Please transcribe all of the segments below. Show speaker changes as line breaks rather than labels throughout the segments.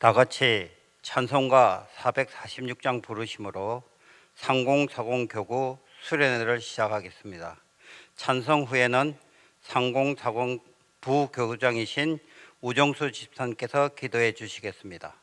다같이 찬송가 446장 부르심으로 상공사공 교구 수련회를 시작하겠습니다. 찬송 후에는 상공사공 부교구장이신 우정수 집사님께서 기도해 주시겠습니다.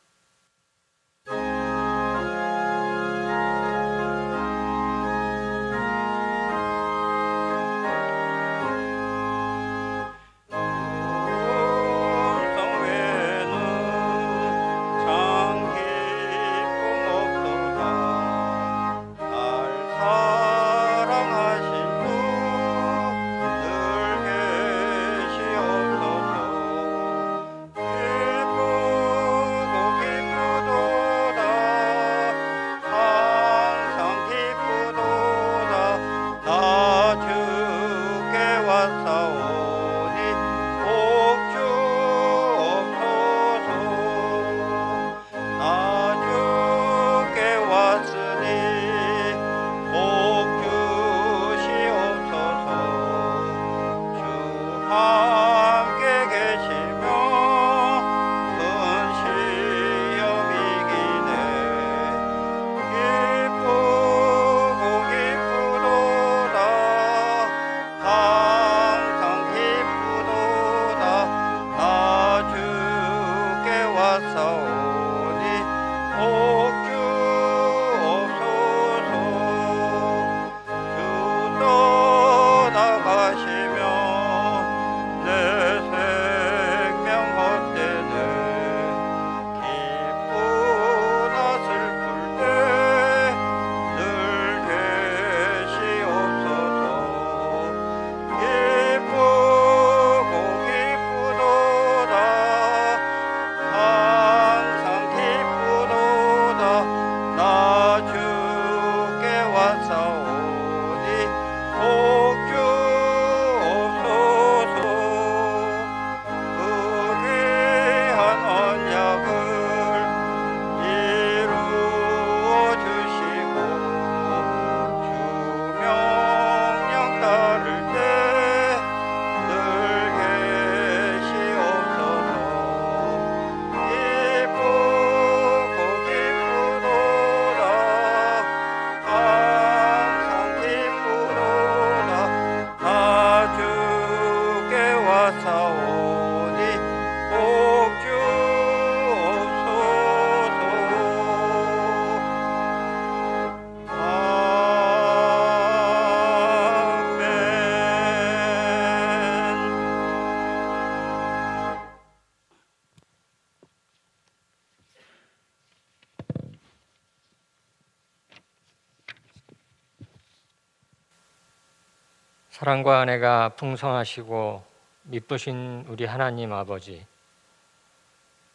사랑과 은혜가 풍성하시고 미쁘신 우리 하나님 아버지,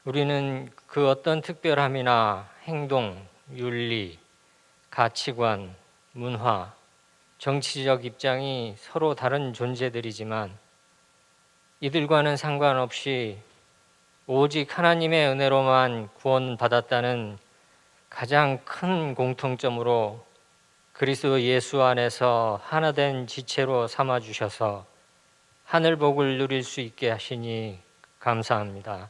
우리는 그 어떤 특별함이나 행동, 윤리, 가치관, 문화, 정치적 입장이 서로 다른 존재들이지만 이들과는 상관없이 오직 하나님의 은혜로만 구원받았다는 가장 큰 공통점으로 그리스도 예수 안에서 하나된 지체로 삼아주셔서 하늘복을 누릴 수 있게 하시니 감사합니다.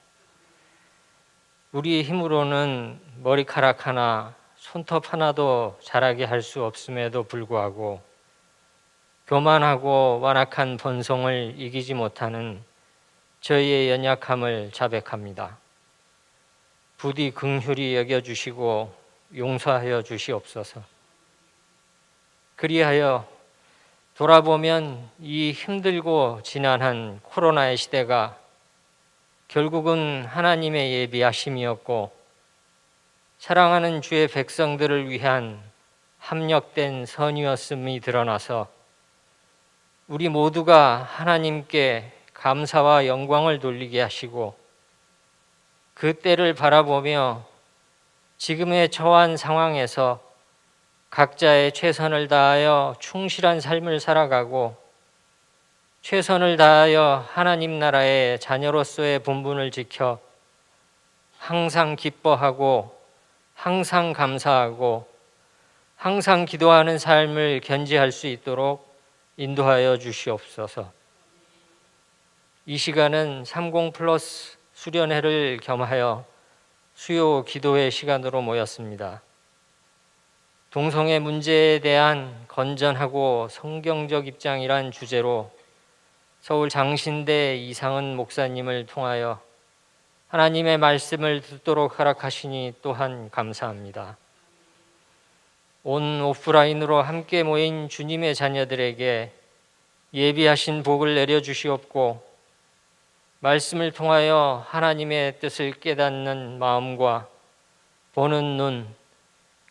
우리의 힘으로는 머리카락 하나, 손톱 하나도 자라게 할 수 없음에도 불구하고 교만하고 완악한 본성을 이기지 못하는 저희의 연약함을 자백합니다. 부디 긍휼히 여겨주시고 용서하여 주시옵소서. 그리하여 돌아보면 이 힘들고 지난한 코로나의 시대가 결국은 하나님의 예비하심이었고 사랑하는 주의 백성들을 위한 합력된 선이었음이 드러나서 우리 모두가 하나님께 감사와 영광을 돌리게 하시고 그 때를 바라보며 지금의 처한 상황에서 각자의 최선을 다하여 충실한 삶을 살아가고 최선을 다하여 하나님 나라의 자녀로서의 본분을 지켜 항상 기뻐하고 항상 감사하고 항상 기도하는 삶을 견지할 수 있도록 인도하여 주시옵소서. 이 시간은 30+ 수련회를 겸하여 수요 기도회 시간으로 모였습니다. 동성애 문제에 대한 건전하고 성경적 입장이란 주제로 서울 장신대 이상은 목사님을 통하여 하나님의 말씀을 듣도록 허락하시니 또한 감사합니다. 온 오프라인으로 함께 모인 주님의 자녀들에게 예비하신 복을 내려주시옵고 말씀을 통하여 하나님의 뜻을 깨닫는 마음과 보는 눈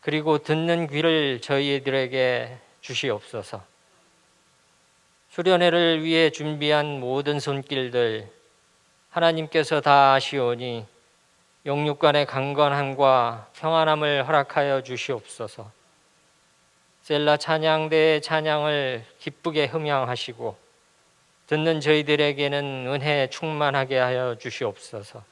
그리고 듣는 귀를 저희들에게 주시옵소서. 수련회를 위해 준비한 모든 손길들 하나님께서 다 아시오니 영육간의 강건함과 평안함을 허락하여 주시옵소서. 셀라 찬양대의 찬양을 기쁘게 흠양하시고 듣는 저희들에게는 은혜 충만하게 하여 주시옵소서.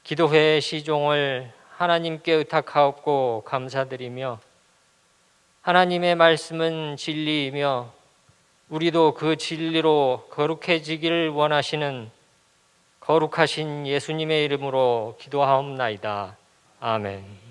기도회의 시종을 하나님께 의탁하옵고 감사드리며 하나님의 말씀은 진리이며 우리도 그 진리로 거룩해지기를 원하시는 거룩하신 예수님의 이름으로 기도하옵나이다. 아멘.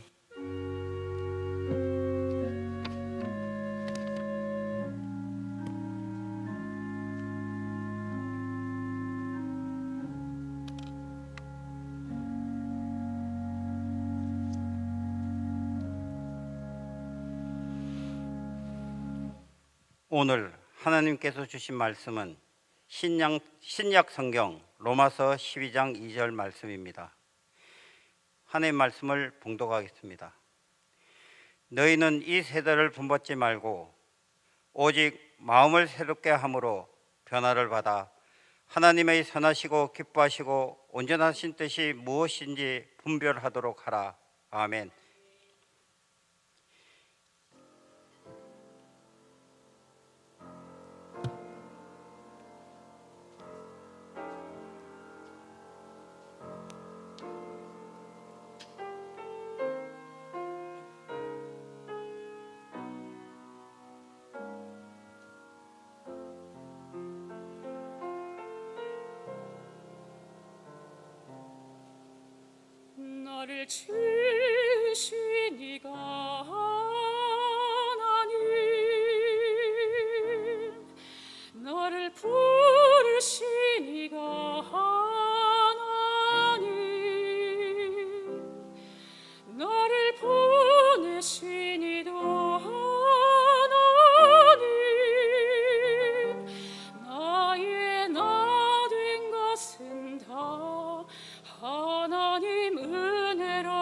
오늘 하나님께서 주신 말씀은 신약 성경 로마서 12장 2절 말씀입니다. 하나님의 말씀을 봉독하겠습니다. 너희는 이 세대를 본받지 말고 오직 마음을 새롭게 함으로 변화를 받아 하나님의 선하시고 기뻐하시고 온전하신 뜻이 무엇인지 분별하도록 하라. 아멘.
나를 지으신 이가 하나님, 나를 부르신 이가 하나님, 나를 보내신 이도 하나님, 나의 나 된 것은 다 하나님 은혜라.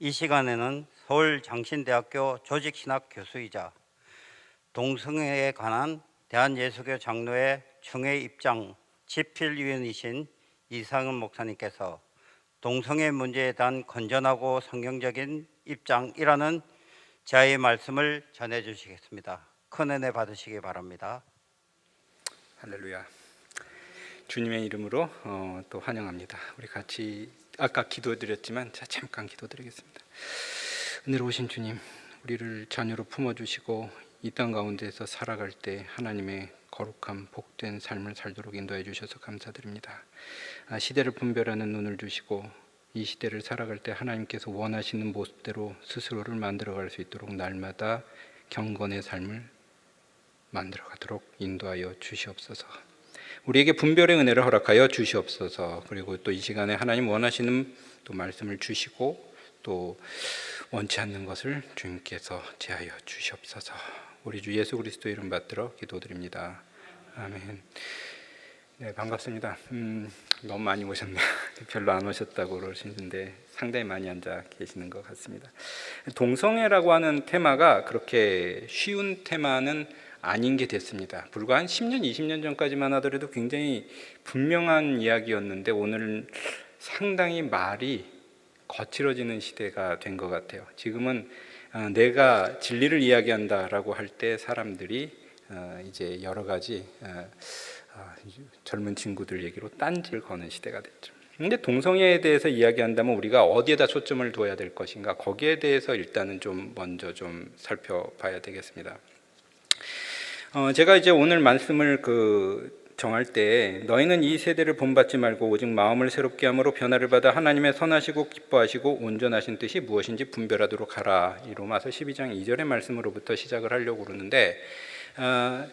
이 시간에는 서울 장신대학교 조직신학 교수이자 동성애에 관한 대한예수교 장로회 총회 입장 집필위원이신 이상은 목사님께서 동성애 문제에 대한 건전하고 성경적인 입장이라는 자의 말씀을 전해주시겠습니다. 큰 은혜 받으시기 바랍니다.
할렐루야. 주님의 이름으로 또 환영합니다. 우리 같이 아까 기도드렸지만 잠깐 기도드리겠습니다. 은혜로우신 주님, 우리를 자녀로 품어주시고 이 땅 가운데서 살아갈 때 하나님의 거룩한 복된 삶을 살도록 인도해 주셔서 감사드립니다. 시대를 분별하는 눈을 주시고 이 시대를 살아갈 때 하나님께서 원하시는 모습대로 스스로를 만들어갈 수 있도록 날마다 경건의 삶을 만들어가도록 인도하여 주시옵소서. 우리에게 분별의 은혜를 허락하여 주시옵소서. 그리고 또 이 시간에 하나님 원하시는 또 말씀을 주시고 또 원치 않는 것을 주님께서 제하여 주시옵소서. 우리 주 예수 그리스도 이름 받들어 기도드립니다. 아멘. 네, 반갑습니다. 너무 많이 오셨네요. 별로 안 오셨다고 그러시는데 상당히 많이 앉아 계시는 것 같습니다. 동성애라고 하는 테마가 그렇게 쉬운 테마는 아닌 게 됐습니다. 불과 한 10년, 20년 전까지만 하더라도 굉장히 분명한 이야기였는데 오늘은 상당히 말이 거칠어지는 시대가 된 것 같아요. 지금은 내가 진리를 이야기한다라고 할 때 사람들이 이제 여러 가지 젊은 친구들 얘기로 딴지를 거는 시대가 됐죠. 근데 동성애에 대해서 이야기한다면 우리가 어디에다 초점을 둬야 될 것인가, 거기에 대해서 일단은 좀 먼저 좀 살펴봐야 되겠습니다. 제가 이제 오늘 말씀을 정할 때 너희는 이 세대를 본받지 말고 오직 마음을 새롭게 함으로 변화를 받아 하나님의 선하시고 기뻐하시고 온전하신 뜻이 무엇인지 분별하도록 하라. 이 로마서 12장 2절의 말씀으로부터 시작을 하려고 그러는데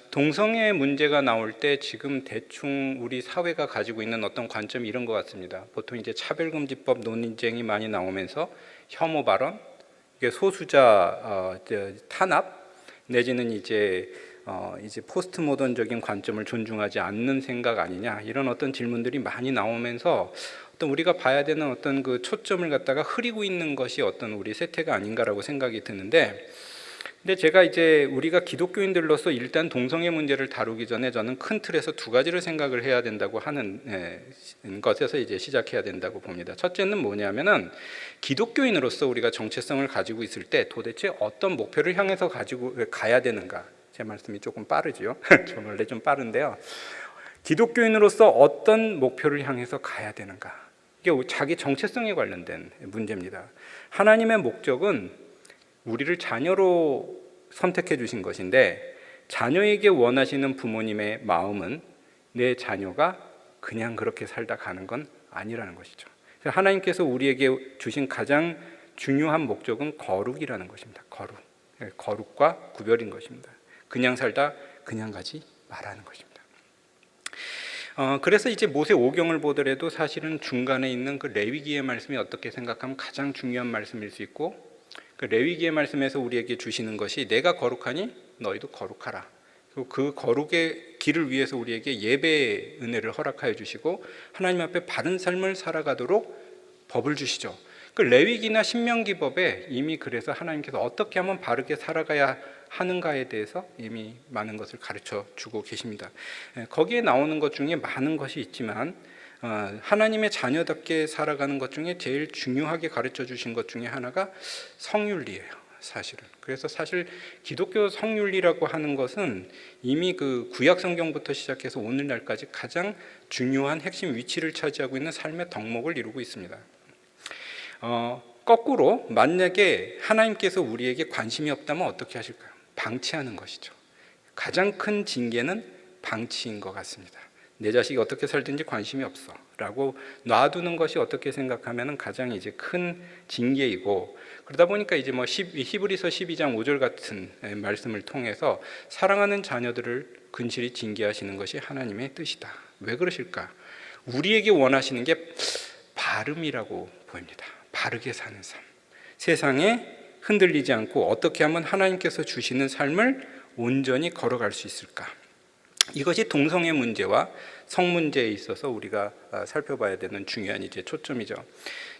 동성애 문제가 나올 때 지금 대충 우리 사회가 가지고 있는 어떤 관점이 이런 것 같습니다. 보통 이제 차별금지법 논쟁이 많이 나오면서 혐오 발언, 소수자 탄압 내지는 이제 포스트 모던적인 관점을 존중하지 않는 생각 아니냐, 이런 어떤 질문들이 많이 나오면서 어떤 우리가 봐야 되는 어떤 그 초점을 갖다가 흐리고 있는 것이 어떤 우리 세태가 아닌가라고 생각이 드는데, 근데 제가 이제 우리가 기독교인들로서 일단 동성애 문제를 다루기 전에 저는 큰 틀에서 두 가지를 생각을 해야 된다고 하는 것에서 이제 시작해야 된다고 봅니다. 첫째는 뭐냐면은 기독교인으로서 우리가 정체성을 가지고 있을 때 도대체 어떤 목표를 향해서 가지고 가야 되는가. 제 말씀이 조금 빠르지요? 저 원래 좀 빠른데요. 기독교인으로서 어떤 목표를 향해서 가야 되는가? 이게 자기 정체성에 관련된 문제입니다. 하나님의 목적은 우리를 자녀로 선택해 주신 것인데, 자녀에게 원하시는 부모님의 마음은 내 자녀가 그냥 그렇게 살다 가는 건 아니라는 것이죠. 하나님께서 우리에게 주신 가장 중요한 목적은 거룩이라는 것입니다. 거룩과 구별인 것입니다. 그냥 살다 그냥 가지 말라는 것입니다. 그래서 이제 모세 5경을 보더라도 사실은 중간에 있는 그 레위기의 말씀이 어떻게 생각하면 가장 중요한 말씀일 수 있고, 그 레위기의 말씀에서 우리에게 주시는 것이 내가 거룩하니 너희도 거룩하라. 그리고 그 거룩의 길을 위해서 우리에게 예배의 은혜를 허락하여 주시고 하나님 앞에 바른 삶을 살아가도록 법을 주시죠. 그 레위기나 신명기법에 이미 그래서 하나님께서 어떻게 하면 바르게 살아가야 하는가에 대해서 이미 많은 것을 가르쳐 주고 계십니다. 거기에 나오는 것 중에 많은 것이 있지만 하나님의 자녀답게 살아가는 것 중에 제일 중요하게 가르쳐 주신 것 중에 하나가 성윤리예요, 사실은. 그래서 사실 기독교 성윤리라고 하는 것은 이미 그 구약 성경부터 시작해서 오늘날까지 가장 중요한 핵심 위치를 차지하고 있는 삶의 덕목을 이루고 있습니다. 거꾸로 만약에 하나님께서 우리에게 관심이 없다면 어떻게 하실까요? 방치하는 것이죠. 가장 큰 징계는 방치인 것 같습니다. 내 자식이 어떻게 살든지 관심이 없어 라고 놔두는 것이 어떻게 생각하면 가장 이제 큰 징계이고, 그러다 보니까 이제 히브리서 12장 5절 같은 말씀을 통해서 사랑하는 자녀들을 근실히 징계하시는 것이 하나님의 뜻이다. 왜 그러실까? 우리에게 원하시는 게 바름이라고 보입니다. 바르게 사는 삶, 세상에 흔들리지 않고 어떻게 하면 하나님께서 주시는 삶을 온전히 걸어갈 수 있을까? 이것이 동성애 문제와 성 문제에 있어서 우리가 살펴봐야 되는 중요한 이제 초점이죠.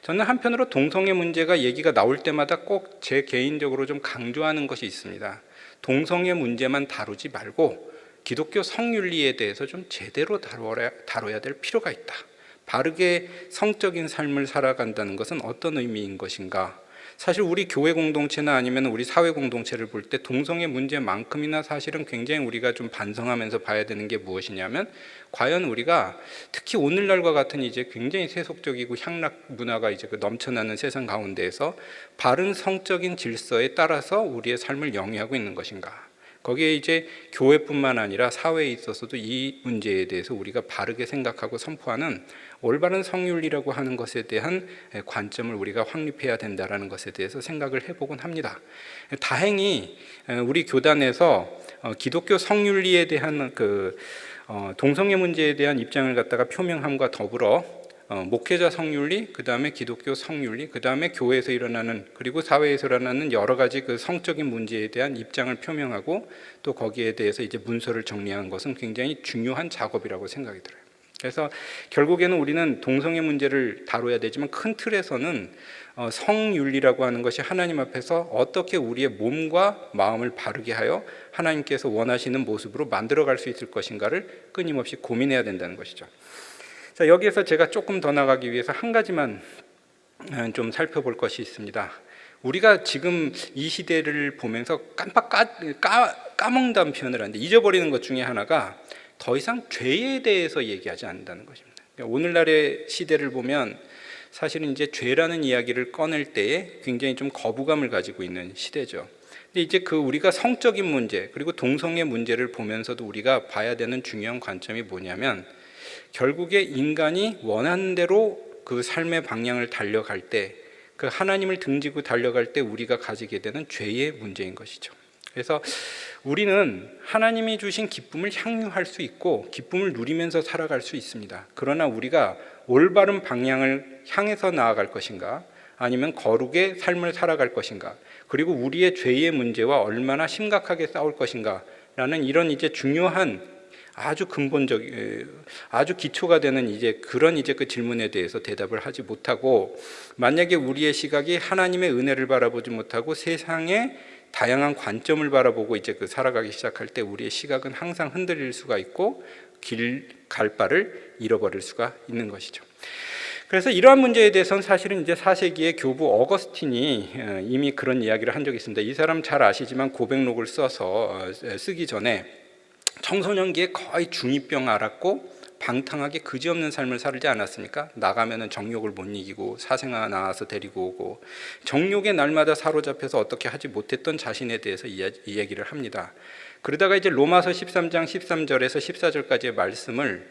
저는 한편으로 동성애 문제가 얘기가 나올 때마다 꼭 제 개인적으로 좀 강조하는 것이 있습니다. 동성애 문제만 다루지 말고 기독교 성윤리에 대해서 좀 제대로 다뤄야 될 필요가 있다. 바르게 성적인 삶을 살아간다는 것은 어떤 의미인 것인가? 사실 우리 교회 공동체나 아니면 우리 사회 공동체를 볼 때 동성애 문제만큼이나 사실은 굉장히 우리가 좀 반성하면서 봐야 되는 게 무엇이냐면, 과연 우리가 특히 오늘날과 같은 이제 굉장히 세속적이고 향락 문화가 이제 그 넘쳐나는 세상 가운데에서 바른 성적인 질서에 따라서 우리의 삶을 영위하고 있는 것인가? 거기에 이제 교회뿐만 아니라 사회에 있어서도 이 문제에 대해서 우리가 바르게 생각하고 선포하는 올바른 성윤리라고 하는 것에 대한 관점을 우리가 확립해야 된다라는 것에 대해서 생각을 해보곤 합니다. 다행히 우리 교단에서 기독교 성윤리에 대한 동성애 문제에 대한 입장을 갖다가 표명함과 더불어 목회자 성윤리, 그 다음에 기독교 성윤리, 그 다음에 교회에서 일어나는, 그리고 사회에서 일어나는 여러 가지 그 성적인 문제에 대한 입장을 표명하고 또 거기에 대해서 이제 문서를 정리하는 것은 굉장히 중요한 작업이라고 생각이 들어요. 그래서 결국에는 우리는 동성애 문제를 다뤄야 되지만 큰 틀에서는 성윤리라고 하는 것이 하나님 앞에서 어떻게 우리의 몸과 마음을 바르게 하여 하나님께서 원하시는 모습으로 만들어갈 수 있을 것인가를 끊임없이 고민해야 된다는 것이죠. 자, 여기에서 제가 조금 더 나가기 위해서 한 가지만 좀 살펴볼 것이 있습니다. 우리가 지금 이 시대를 보면서 깜빡 까먹는다는 표현을 하는데, 잊어버리는 것 중에 하나가 더 이상 죄에 대해서 얘기하지 않는다는 것입니다. 그러니까 오늘날의 시대를 보면 사실은 이제 죄라는 이야기를 꺼낼 때에 굉장히 좀 거부감을 가지고 있는 시대죠. 근데 이제 우리가 성적인 문제 그리고 동성애 문제를 보면서도 우리가 봐야 되는 중요한 관점이 뭐냐면, 결국에 인간이 원하는 대로 그 삶의 방향을 달려갈 때, 그 하나님을 등지고 달려갈 때 우리가 가지게 되는 죄의 문제인 것이죠. 그래서 우리는 하나님이 주신 기쁨을 향유할 수 있고 기쁨을 누리면서 살아갈 수 있습니다. 그러나 우리가 올바른 방향을 향해서 나아갈 것인가, 아니면 거룩의 삶을 살아갈 것인가, 그리고 우리의 죄의 문제와 얼마나 심각하게 싸울 것인가 라는 이런 이제 중요한 아주 근본적, 아주 기초가 되는 이제 그런 이제 그 질문에 대해서 대답을 하지 못하고, 만약에 우리의 시각이 하나님의 은혜를 바라보지 못하고 세상의 다양한 관점을 바라보고 이제 살아가기 시작할 때 우리의 시각은 항상 흔들릴 수가 있고 길 갈 바를 잃어버릴 수가 있는 것이죠. 그래서 이러한 문제에 대해서는 사실은 이제 4세기의 교부 어거스틴이 이미 그런 이야기를 한 적이 있습니다. 이 사람 잘 아시지만 고백록을 써서 쓰기 전에 청소년기에 거의 중2병 앓았고 방탕하게 그지없는 삶을 살지 않았습니까? 나가면은 정욕을 못 이기고 사생아 나와서 데리고 오고, 정욕에 날마다 사로잡혀서 어떻게 하지 못했던 자신에 대해서 이야기를 합니다. 그러다가 이제 로마서 13장 13절에서 14절까지의 말씀을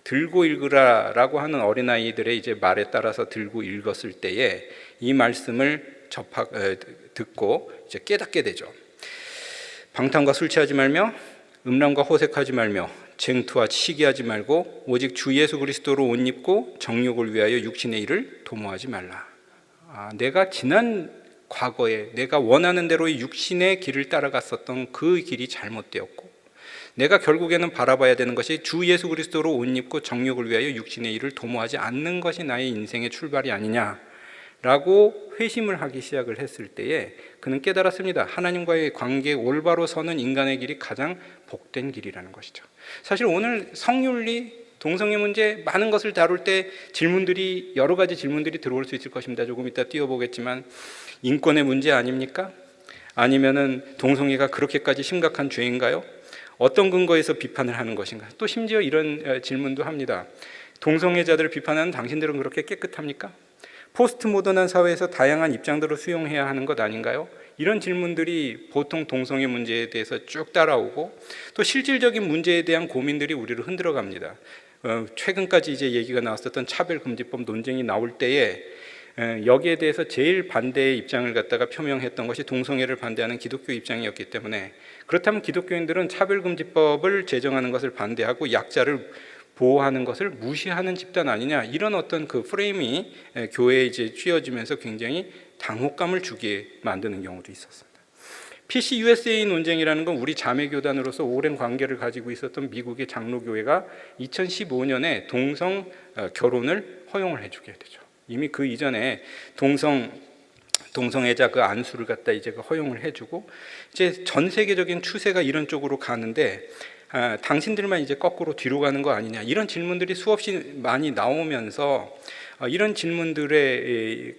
들고 읽으라라고 하는 어린아이들의 이제 말에 따라서 들고 읽었을 때에 이 말씀을 듣고 이제 깨닫게 되죠. 방탕과 술 취하지 말며 음란과 호색하지 말며 쟁투와 시기하지 말고 오직 주 예수 그리스도로 옷 입고 정욕을 위하여 육신의 일을 도모하지 말라. 내가 지난 과거에 내가 원하는 대로 이 육신의 길을 따라갔었던 그 길이 잘못되었고, 내가 결국에는 바라봐야 되는 것이 주 예수 그리스도로 옷 입고 정욕을 위하여 육신의 일을 도모하지 않는 것이 나의 인생의 출발이 아니냐라고 회심을 하기 시작을 했을 때에 그는 깨달았습니다. 하나님과의 관계에 올바로 서는 인간의 길이 가장 복된 길이라는 것이죠. 사실 오늘 성윤리, 동성애 문제 많은 것을 다룰 때 여러 가지 질문들이 들어올 수 있을 것입니다. 조금 이따 띄워보겠지만, 인권의 문제 아닙니까? 아니면은 동성애가 그렇게까지 심각한 죄인가요? 어떤 근거에서 비판을 하는 것인가? 또 심지어 이런 질문도 합니다. 동성애자들을 비판하는 당신들은 그렇게 깨끗합니까? 포스트 모던한 사회에서 다양한 입장들을 수용해야 하는 것 아닌가요? 이런 질문들이 보통 동성애 문제에 대해서 쭉 따라오고, 또 실질적인 문제에 대한 고민들이 우리를 흔들어 갑니다. 최근까지 이제 얘기가 나왔었던 차별금지법 논쟁이 나올 때에 여기에 대해서 제일 반대의 입장을 갖다가 표명했던 것이 동성애를 반대하는 기독교 입장이었기 때문에, 그렇다면 기독교인들은 차별금지법을 제정하는 것을 반대하고 약자를 보호하는 것을 무시하는 집단 아니냐, 이런 어떤 그 프레임이 교회에 이제 쥐어지면서 굉장히 당혹감을 주게 만드는 경우도 있었습니다. PC USA 논쟁이라는 건 우리 자매교단으로서 오랜 관계를 가지고 있었던 미국의 장로교회가 2015년에 동성 결혼을 허용을 해주게 되죠. 이미 그 이전에 동성애자 그 안수를 갖다 이제 허용을 해주고 이제 전 세계적인 추세가 이런 쪽으로 가는데 당신들만 이제 거꾸로 뒤로 가는 거 아니냐 이런 질문들이 수없이 많이 나오면서 이런 질문들에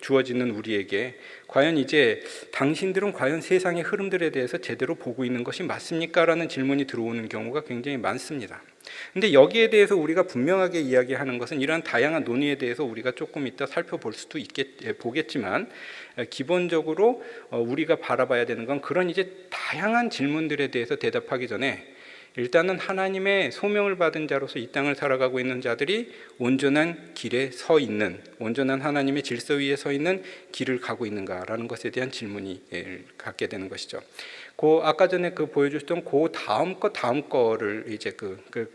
주어지는 우리에게 과연 이제 당신들은 과연 세상의 흐름들에 대해서 제대로 보고 있는 것이 맞습니까? 라는 질문이 들어오는 경우가 굉장히 많습니다. 근데 여기에 대해서 우리가 분명하게 이야기하는 것은 이러한 다양한 논의에 대해서 우리가 조금 이따 살펴볼 수도 보겠지만 기본적으로 우리가 바라봐야 되는 건 그런 이제 다양한 질문들에 대해서 대답하기 전에 일단은 하나님의 소명을 받은 자로서 이 땅을 살아가고 있는 자들이 온전한 길에 서 있는, 온전한 하나님의 질서 위에 서 있는 길을 가고 있는가라는 것에 대한 질문이 갖게 되는 것이죠. 아까 전에 보여주셨던 다음 거를 이제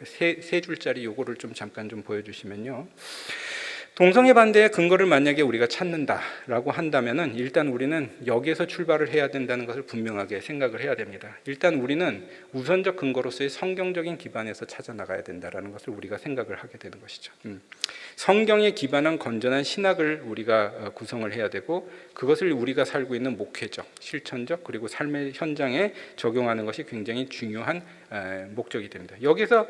세 줄짜리 요거를 좀 잠깐 좀 보여주시면요. 동성애 반대의 근거를 만약에 우리가 찾는다라고 한다면은 일단 우리는 여기에서 출발을 해야 된다는 것을 분명하게 생각을 해야 됩니다. 일단 우리는 우선적 근거로서의 성경적인 기반에서 찾아 나가야 된다라는 것을 우리가 생각을 하게 되는 것이죠. 성경에 기반한 건전한 신학을 우리가 구성을 해야 되고 그것을 우리가 살고 있는 목회적, 실천적 그리고 삶의 현장에 적용하는 것이 굉장히 중요한 목적이 됩니다. 여기서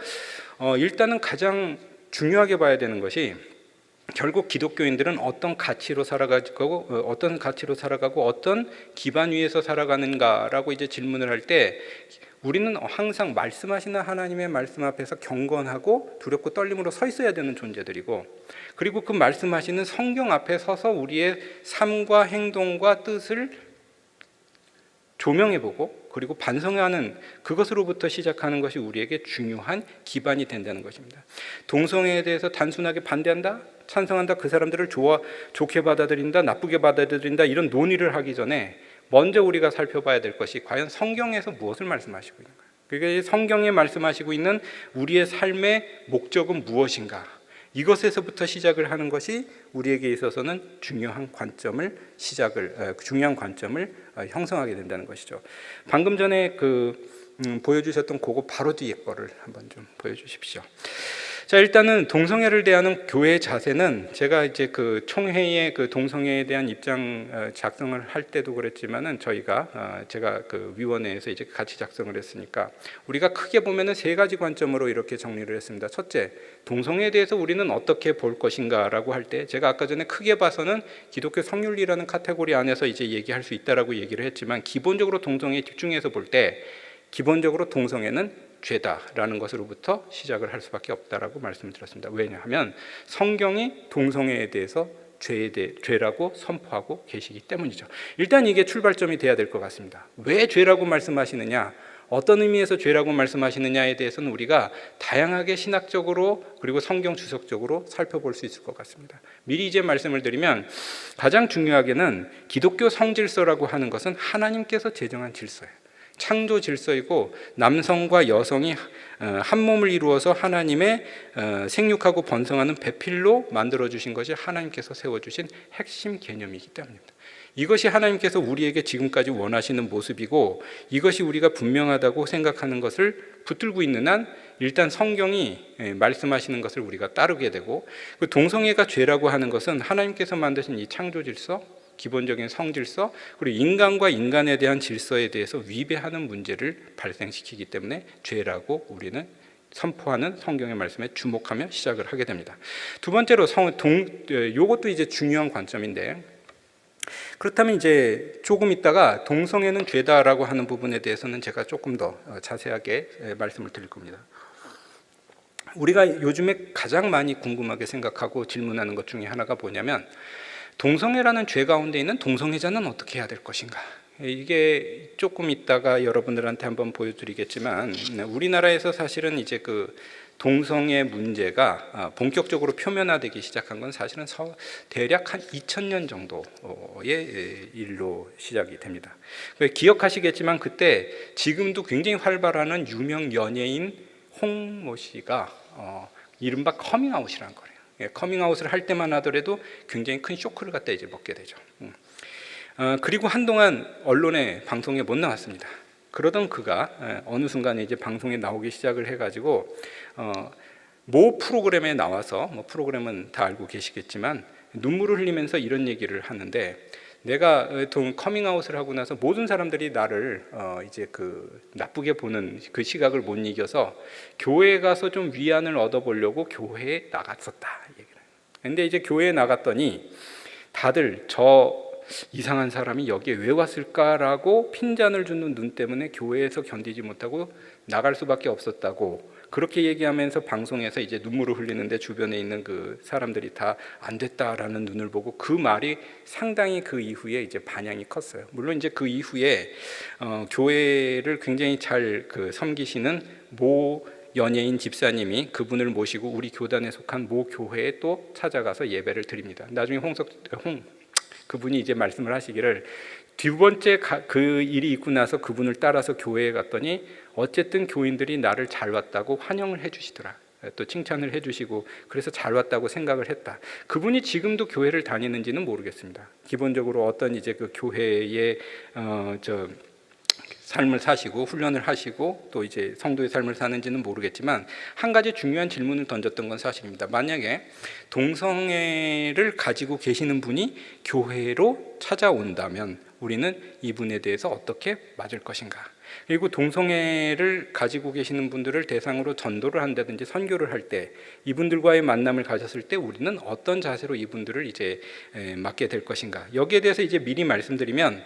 일단은 가장 중요하게 봐야 되는 것이 결국 기독교인들은 어떤 가치로 살아가고 어떤 기반 위에서 살아가는가라고 이제 질문을 할 때 우리는 항상 말씀하시는 하나님의 말씀 앞에서 경건하고 두렵고 떨림으로 서 있어야 되는 존재들이고 그리고 그 말씀하시는 성경 앞에 서서 우리의 삶과 행동과 뜻을 조명해보고 그리고 반성하는 그것으로부터 시작하는 것이 우리에게 중요한 기반이 된다는 것입니다. 동성애에 대해서 단순하게 반대한다, 찬성한다, 그 사람들을 좋게 받아들인다, 나쁘게 받아들인다 이런 논의를 하기 전에 먼저 우리가 살펴봐야 될 것이 과연 성경에서 무엇을 말씀하시고 있는가. 그게 성경에 말씀하시고 있는 우리의 삶의 목적은 무엇인가. 이것에서부터 시작을 하는 것이 우리에게 있어서는 중요한 관점을 형성하게 된다는 것이죠. 방금 전에 보여주셨던 그거 바로 뒤에 거를 한번 좀 보여주십시오. 자, 일단은 동성애를 대하는 교회의 자세는 제가 이제 총회의 동성애에 대한 입장 작성을 할 때도 그랬지만은 제가 위원회에서 이제 같이 작성을 했으니까 우리가 크게 보면은 세 가지 관점으로 이렇게 정리를 했습니다. 첫째, 동성애에 대해서 우리는 어떻게 볼 것인가라고 할 때 제가 아까 전에 크게 봐서는 기독교 성윤리라는 카테고리 안에서 이제 얘기할 수 있다라고 얘기를 했지만 기본적으로 동성애에 집중해서 볼 때 기본적으로 동성애는 죄다라는 것으로부터 시작을 할 수밖에 없다라고 말씀을 드렸습니다. 왜냐하면 성경이 동성애에 대해서 죄라고 선포하고 계시기 때문이죠. 일단 이게 출발점이 돼야 될 것 같습니다. 왜 죄라고 말씀하시느냐, 어떤 의미에서 죄라고 말씀하시느냐에 대해서는 우리가 다양하게 신학적으로 그리고 성경 주석적으로 살펴볼 수 있을 것 같습니다. 미리 이제 말씀을 드리면 가장 중요하게는 기독교 성질서라고 하는 것은 하나님께서 제정한 질서예요. 창조 질서이고 남성과 여성이 한 몸을 이루어서 하나님의 생육하고 번성하는 배필로 만들어주신 것이 하나님께서 세워주신 핵심 개념이기 때문입니다. 이것이 하나님께서 우리에게 지금까지 원하시는 모습이고 이것이 우리가 분명하다고 생각하는 것을 붙들고 있는 한 일단 성경이 말씀하시는 것을 우리가 따르게 되고 그 동성애가 죄라고 하는 것은 하나님께서 만드신 이 창조 질서 기본적인 성질서 그리고 인간과 인간에 대한 질서에 대해서 위배하는 문제를 발생시키기 때문에 죄라고 우리는 선포하는 성경의 말씀에 주목하며 시작을 하게 됩니다. 두 번째로 요것도 이제 중요한 관점인데 그렇다면 이제 조금 있다가 동성애는 죄다라고 하는 부분에 대해서는 제가 조금 더 자세하게 말씀을 드릴 겁니다. 우리가 요즘에 가장 많이 궁금하게 생각하고 질문하는 것 중에 하나가 뭐냐면 동성애라는 죄 가운데 있는 동성애자는 어떻게 해야 될 것인가? 이게 조금 있다가 여러분들한테 한번 보여드리겠지만 우리나라에서 사실은 이제 동성애 문제가 본격적으로 표면화되기 시작한 건 사실은 대략 한 2000년 정도의 일로 시작이 됩니다. 기억하시겠지만 그때 지금도 굉장히 활발하는 유명 연예인 홍모 씨가 이른바 커밍아웃이라는 거예요. 커밍아웃을 할 때만 하더라도 굉장히 큰 쇼크를 갖다 이제 먹게 되죠. 그리고 한동안 언론에 방송에 못 나왔습니다. 그러던 그가 어느 순간에 이제 방송에 나오기 시작을 해가지고 모 프로그램에 나와서, 뭐 프로그램은 다 알고 계시겠지만 눈물을 흘리면서 이런 얘기를 하는데, 내가 커밍아웃을 하고 나서 모든 사람들이 나를 이제 그 나쁘게 보는 그 시각을 못 이겨서 교회에 가서 좀 위안을 얻어보려고 교회에 나갔었다 얘기를. 근데 이제 교회에 나갔더니 다들 저 이상한 사람이 여기에 왜 왔을까라고 핀잔을 주는 눈 때문에 교회에서 견디지 못하고 나갈 수밖에 없었다고 그렇게 얘기하면서 방송에서 이제 눈물을 흘리는데 주변에 있는 그 사람들이 다 안 됐다라는 눈을 보고 그 말이 상당히 그 이후에 이제 반향이 컸어요. 물론 이제 그 이후에 교회를 굉장히 잘 섬기시는 모 연예인 집사님이 그분을 모시고 우리 교단에 속한 모 교회에 또 찾아가서 예배를 드립니다. 나중에 그분이 이제 말씀을 하시기를, 두 번째 그 일이 있고 나서 그분을 따라서 교회에 갔더니 어쨌든 교인들이 나를 잘 왔다고 환영을 해주시더라. 또 칭찬을 해주시고 그래서 잘 왔다고 생각을 했다. 그분이 지금도 교회를 다니는지는 모르겠습니다. 기본적으로 어떤 이제 그 교회의 삶을 사시고 훈련을 하시고 또 이제 성도의 삶을 사는지는 모르겠지만 한 가지 중요한 질문을 던졌던 건 사실입니다. 만약에 동성애를 가지고 계시는 분이 교회로 찾아온다면 우리는 이분에 대해서 어떻게 맞을 것인가? 그리고 동성애를 가지고 계시는 분들을 대상으로 전도를 한다든지 선교를 할 때 이분들과의 만남을 가졌을 때 우리는 어떤 자세로 이분들을 이제 맞게 될 것인가? 여기에 대해서 이제 미리 말씀드리면,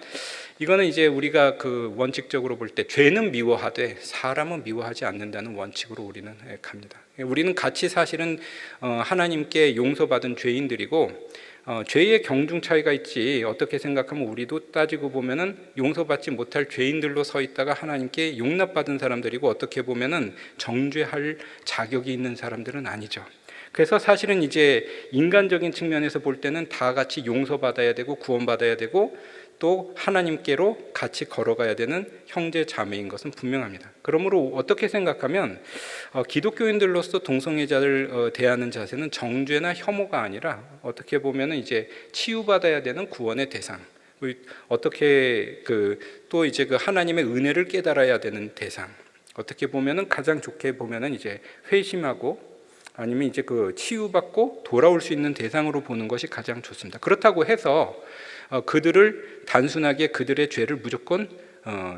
이거는 이제 우리가 그 원칙적으로 볼 때 죄는 미워하되 사람은 미워하지 않는다는 원칙으로 우리는 갑니다. 우리는 같이 사실은 하나님께 용서받은 죄인들이고 죄의 경중 차이가 있지, 어떻게 생각하면 우리도 따지고 보면은 용서받지 못할 죄인들로 서 있다가 하나님께 용납받은 사람들이고, 어떻게 보면은 정죄할 자격이 있는 사람들은 아니죠. 그래서 사실은 이제 인간적인 측면에서 볼 때는 다 같이 용서받아야 되고 구원받아야 되고 또 하나님께로 같이 걸어가야 되는 형제 자매인 것은 분명합니다. 그러므로 어떻게 생각하면 기독교인들로서 동성애자를 대하는 자세는 정죄나 혐오가 아니라 어떻게 보면 이제 치유받아야 되는 구원의 대상, 어떻게 또 이제 그 하나님의 은혜를 깨달아야 되는 대상, 어떻게 보면은 가장 좋게 보면은 이제 회심하고 아니면 이제 그 치유받고 돌아올 수 있는 대상으로 보는 것이 가장 좋습니다. 그렇다고 해서 그들을 단순하게 그들의 죄를 무조건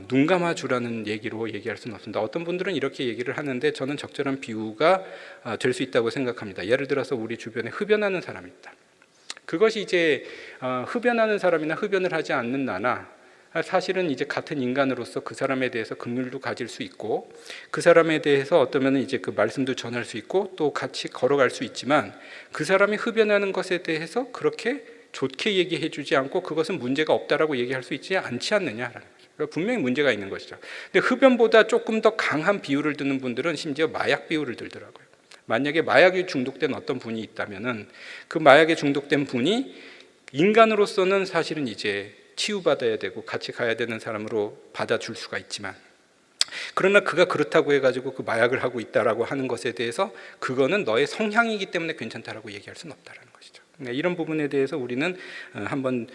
눈 감아주라는 얘기로 얘기할 수는 없습니다. 어떤 분들은 이렇게 얘기를 하는데 저는 적절한 비유가 될 수 있다고 생각합니다. 예를 들어서 우리 주변에 흡연하는 사람이 있다. 그것이 이제 흡연하는 사람이나 흡연을 하지 않는 나나 사실은 이제 같은 인간으로서 그 사람에 대해서 긍휼도 가질 수 있고 그 사람에 대해서 어떠면 이제 그 말씀도 전할 수 있고 또 같이 걸어갈 수 있지만, 그 사람이 흡연하는 것에 대해서 그렇게 좋게 얘기해 주지 않고 그것은 문제가 없다라고 얘기할 수 있지 않지 않느냐라는 거죠. 그러니까 분명히 문제가 있는 것이죠. 근데 흡연보다 조금 더 강한 비유를 드는 분들은 심지어 마약 비유를 들더라고요. 만약에 마약에 중독된 어떤 분이 있다면은 그 마약에 중독된 분이 인간으로서는 사실은 이제 치유받아야 되고 같이 가야 되는 사람으로 받아줄 수가 있지만, 그러나 그가 그렇다고 해가지고 그 마약을 하고 있다라고 하는 것에 대해서 그거는 너의 성향이기 때문에 괜찮다라고 얘기할 수는 없다라는 것이죠. 이런 부분에 대해서 우리는 한번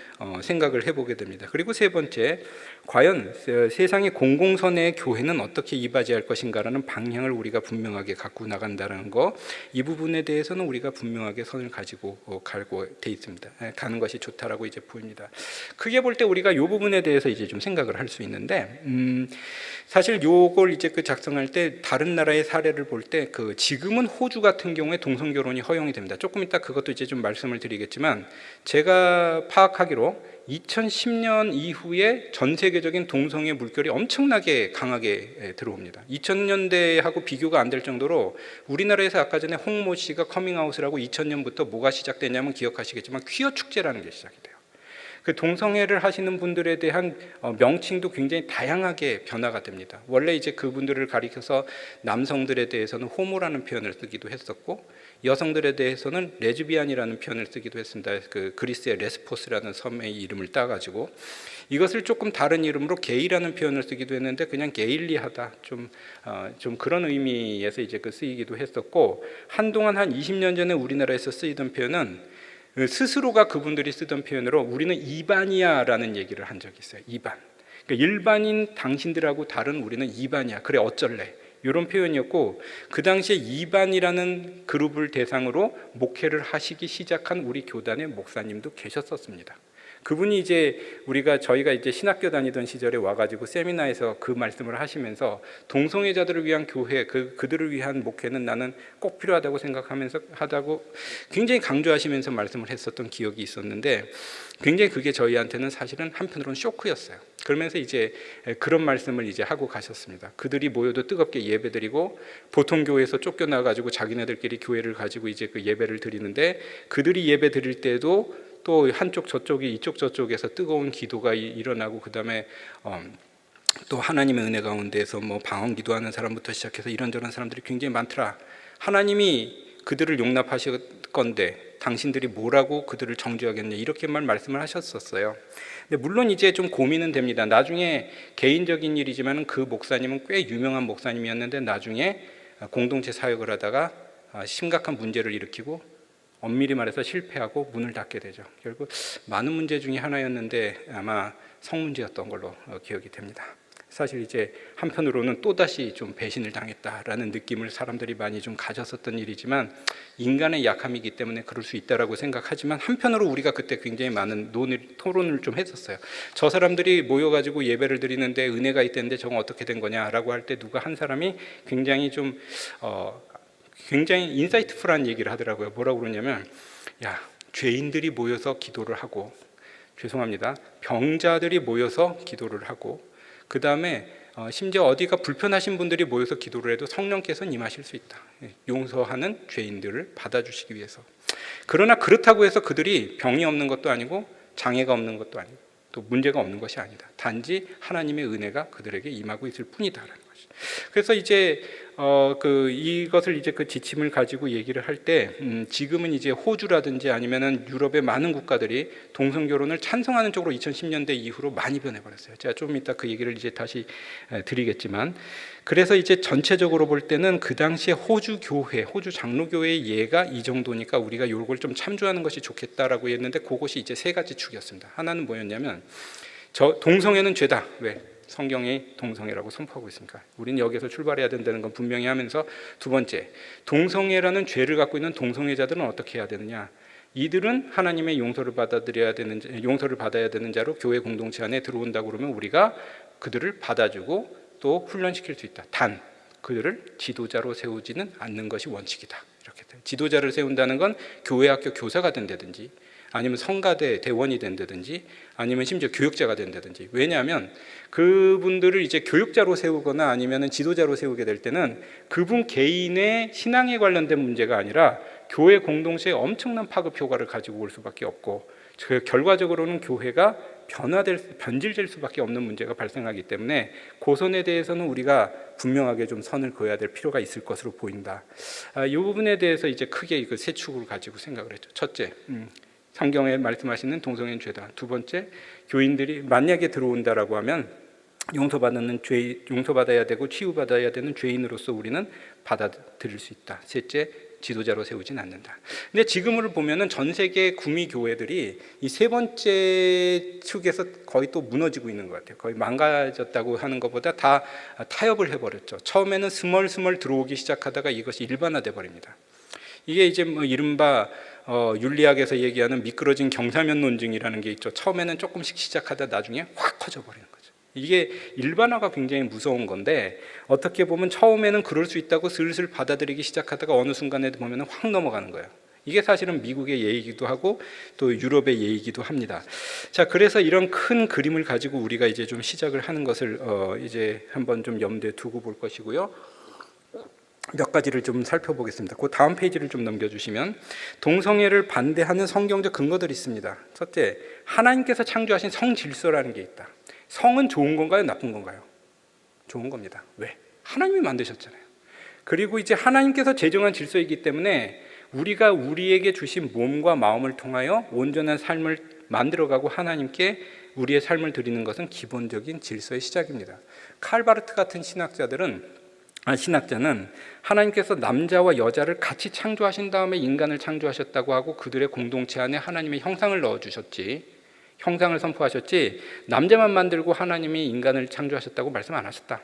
생각을 해보게 됩니다. 그리고 세 번째, 과연 세상의 공공선의 교회는 어떻게 이바지할 것인가라는 방향을 우리가 분명하게 갖고 나간다는 거, 이 부분에 대해서는 우리가 분명하게 선을 가지고 가고 돼 있습니다. 가는 것이 좋다라고 이제 보입니다. 크게 볼 때 우리가 이 부분에 대해서 이제 좀 생각을 할 수 있는데, 사실 요걸 이제 그 작성할 때 다른 나라의 사례를 볼 때 지금은 호주 같은 경우에 동성 결혼이 허용이 됩니다. 조금 이따 그것도 이제 좀 말씀을 드리겠지만, 제가 파악하기로 2010년 이후에 전 세계적인 동성애 물결이 엄청나게 강하게 들어옵니다. 2000년대하고 비교가 안 될 정도로 우리나라에서 아까 전에 홍모 씨가 커밍아웃을 하고 2000년부터 뭐가 시작됐냐면 기억하시겠지만 퀴어 축제라는 게 시작이 돼요. 그 동성애를 하시는 분들에 대한 명칭도 굉장히 다양하게 변화가 됩니다. 원래 이제 그분들을 가리켜서 남성들에 대해서는 호모라는 표현을 쓰기도 했었고, 여성들에 대해서는 레즈비안이라는 표현을 쓰기도 했습니다. 그 그리스의 레스포스라는 섬의 이름을 따가지고 이것을 조금 다른 이름으로 게이라는 표현을 쓰기도 했는데 그냥 게일리하다, 좀 그런 의미에서 이제 쓰이기도 했었고, 한동안 한 20년 전에 우리나라에서 쓰이던 표현은 스스로가 그분들이 쓰던 표현으로 우리는 이반이야라는 얘기를 한 적이 있어요. 이반. 그러니까 일반인 당신들하고 다른 우리는 이반이야. 그래 어쩔래. 이런 표현이었고, 그 당시에 이반이라는 그룹을 대상으로 목회를 하시기 시작한 우리 교단의 목사님도 계셨었습니다. 그분이 이제 저희가 이제 신학교 다니던 시절에 와가지고 세미나에서 그 말씀을 하시면서 동성애자들을 위한 교회, 그들을 위한 목회는 나는 꼭 필요하다고 생각하면서 하다고 굉장히 강조하시면서 말씀을 했었던 기억이 있었는데, 굉장히 그게 저희한테는 사실은 한편으로는 쇼크였어요. 그러면서 이제 그런 말씀을 이제 하고 가셨습니다. 그들이 모여도 뜨겁게 예배드리고, 보통 교회에서 쫓겨나가지고 자기네들끼리 교회를 가지고 이제 그 예배를 드리는데, 그들이 예배 드릴 때도 또 한쪽 저쪽이 이쪽 저쪽에서 뜨거운 기도가 일어나고, 그 다음에 또 하나님의 은혜 가운데에서 뭐 방언 기도하는 사람부터 시작해서 이런저런 사람들이 굉장히 많더라. 하나님이 그들을 용납하실 건데 당신들이 뭐라고 그들을 정죄하겠냐, 이렇게만 말씀을 하셨었어요. 근데 물론 이제 좀 고민은 됩니다. 나중에 개인적인 일이지만 그 목사님은 꽤 유명한 목사님이었는데 나중에 공동체 사역을 하다가 심각한 문제를 일으키고 엄밀히 말해서 실패하고 문을 닫게 되죠. 결국 많은 문제 중에 하나였는데 아마 성문제였던 걸로 기억이 됩니다. 사실 이제 한편으로는 또다시 좀 배신을 당했다라는 느낌을 사람들이 많이 좀 가졌었던 일이지만, 인간의 약함이기 때문에 그럴 수 있다라고 생각하지만, 한편으로 우리가 그때 굉장히 많은 토론을 좀 했었어요. 저 사람들이 모여가지고 예배를 드리는데 은혜가 있다는데 저건 어떻게 된 거냐라고 할 때 누가 한 사람이 굉장히 좀 굉장히 인사이트풀한 얘기를 하더라고요. 뭐라고 그러냐면, 야, 죄인들이 모여서 기도를 하고, 죄송합니다, 병자들이 모여서 기도를 하고, 그 다음에 심지어 어디가 불편하신 분들이 모여서 기도를 해도 성령께서는 임하실 수 있다. 용서하는 죄인들을 받아주시기 위해서. 그러나 그렇다고 해서 그들이 병이 없는 것도 아니고 장애가 없는 것도 아니고 또 문제가 없는 것이 아니다. 단지 하나님의 은혜가 그들에게 임하고 있을 뿐이다라는 것이. 그래서 이제 이것을 이제 그 지침을 가지고 얘기를 할 때 지금은 이제 호주라든지 아니면은 유럽의 많은 국가들이 동성 결혼을 찬성하는 쪽으로 2010년대 이후로 많이 변해버렸어요. 제가 좀 이따 그 얘기를 이제 다시 드리겠지만, 그래서 이제 전체적으로 볼 때는 그 당시에 호주 교회, 호주 장로교회의 예가 이 정도니까 우리가 이걸 좀 참조하는 것이 좋겠다라고 했는데, 그것이 이제 세 가지 축이었습니다. 하나는 뭐였냐면, 동성애는 죄다. 왜? 성경이 동성애라고 선포하고 있으니까 우리는 여기서 출발해야 된다는 건 분명히 하면서, 두 번째, 동성애라는 죄를 갖고 있는 동성애자들은 어떻게 해야 되느냐, 이들은 하나님의 용서를 받아야 되는 자로 교회 공동체 안에 들어온다고 그러면 우리가 그들을 받아주고 또 훈련시킬 수 있다. 단 그들을 지도자로 세우지는 않는 것이 원칙이다. 이렇게 돼요. 지도자를 세운다는 건 교회 학교 교사가 된다든지 아니면 성가대 대원이 된다든지 아니면 심지어 교육자가 된다든지. 왜냐하면 그분들을 이제 교육자로 세우거나 아니면 지도자로 세우게 될 때는 그분 개인의 신앙에 관련된 문제가 아니라 교회 공동체에 엄청난 파급 효과를 가지고 올 수밖에 없고, 결과적으로는 교회가 변질될 수밖에 없는 문제가 발생하기 때문에 고선에 대해서는 우리가 분명하게 좀 선을 그어야 될 필요가 있을 것으로 보인다. 이 부분에 대해서 이제 크게 그 세 축을 가지고 생각을 했죠. 첫째, 성경에 말씀하시는 동성애는 죄다. 두 번째, 교인들이 만약에 들어온다라고 하면 용서받아야 되고 치유받아야 되는 죄인으로서 우리는 받아들일 수 있다. 셋째, 지도자로 세우진 않는다. 근데 지금을 보면은 전 세계 구미 교회들이 이 세 번째 축에서 거의 또 무너지고 있는 것 같아요. 거의 망가졌다고 하는 것보다 다 타협을 해버렸죠. 처음에는 스멀스멀 들어오기 시작하다가 이것이 일반화돼 버립니다. 이게 이제 뭐 이른바 윤리학에서 얘기하는 미끄러진 경사면 논증이라는 게 있죠. 처음에는 조금씩 시작하다 나중에 확 커져 버리는 거죠. 이게 일반화가 굉장히 무서운 건데, 어떻게 보면 처음에는 그럴 수 있다고 슬슬 받아들이기 시작하다가 어느 순간에 보면 확 넘어가는 거예요. 이게 사실은 미국의 예이기도 하고 또 유럽의 예이기도 합니다. 자, 그래서 이런 큰 그림을 가지고 우리가 이제 좀 시작을 하는 것을 이제 한번 좀 염두에 두고 볼 것이고요. 몇 가지를 좀 살펴보겠습니다. 그 다음 페이지를 좀 넘겨주시면, 동성애를 반대하는 성경적 근거들이 있습니다. 첫째, 하나님께서 창조하신 성질서라는 게 있다. 성은 좋은 건가요? 나쁜 건가요? 좋은 겁니다. 왜? 하나님이 만드셨잖아요. 그리고 이제 하나님께서 제정한 질서이기 때문에 우리가 우리에게 주신 몸과 마음을 통하여 온전한 삶을 만들어가고 하나님께 우리의 삶을 드리는 것은 기본적인 질서의 시작입니다. 칼바르트 같은 신학자들은 신학자는 하나님께서 남자와 여자를 같이 창조하신 다음에 인간을 창조하셨다고 하고 그들의 공동체 안에 하나님의 형상을 넣어주셨지, 형상을 선포하셨지, 남자만 만들고 하나님이 인간을 창조하셨다고 말씀 안 하셨다.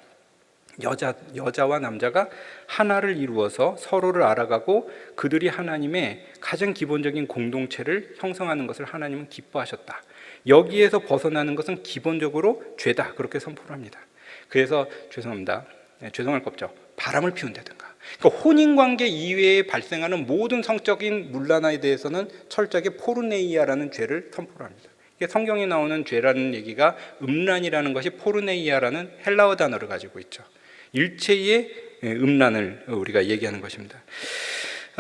여자와 남자가 하나를 이루어서 서로를 알아가고 그들이 하나님의 가장 기본적인 공동체를 형성하는 것을 하나님은 기뻐하셨다. 여기에서 벗어나는 것은 기본적으로 죄다, 그렇게 선포를 합니다. 그래서 죄송할 거 없죠. 바람을 피운다든가, 그러니까 혼인관계 이외에 발생하는 모든 성적인 문란에 대해서는 철저하게 포르네이아라는 죄를 선포를 합니다. 이게 성경에 나오는 죄라는 얘기가 음란이라는 것이 포르네이아라는 헬라어 단어를 가지고 있죠. 일체의 음란을 우리가 얘기하는 것입니다.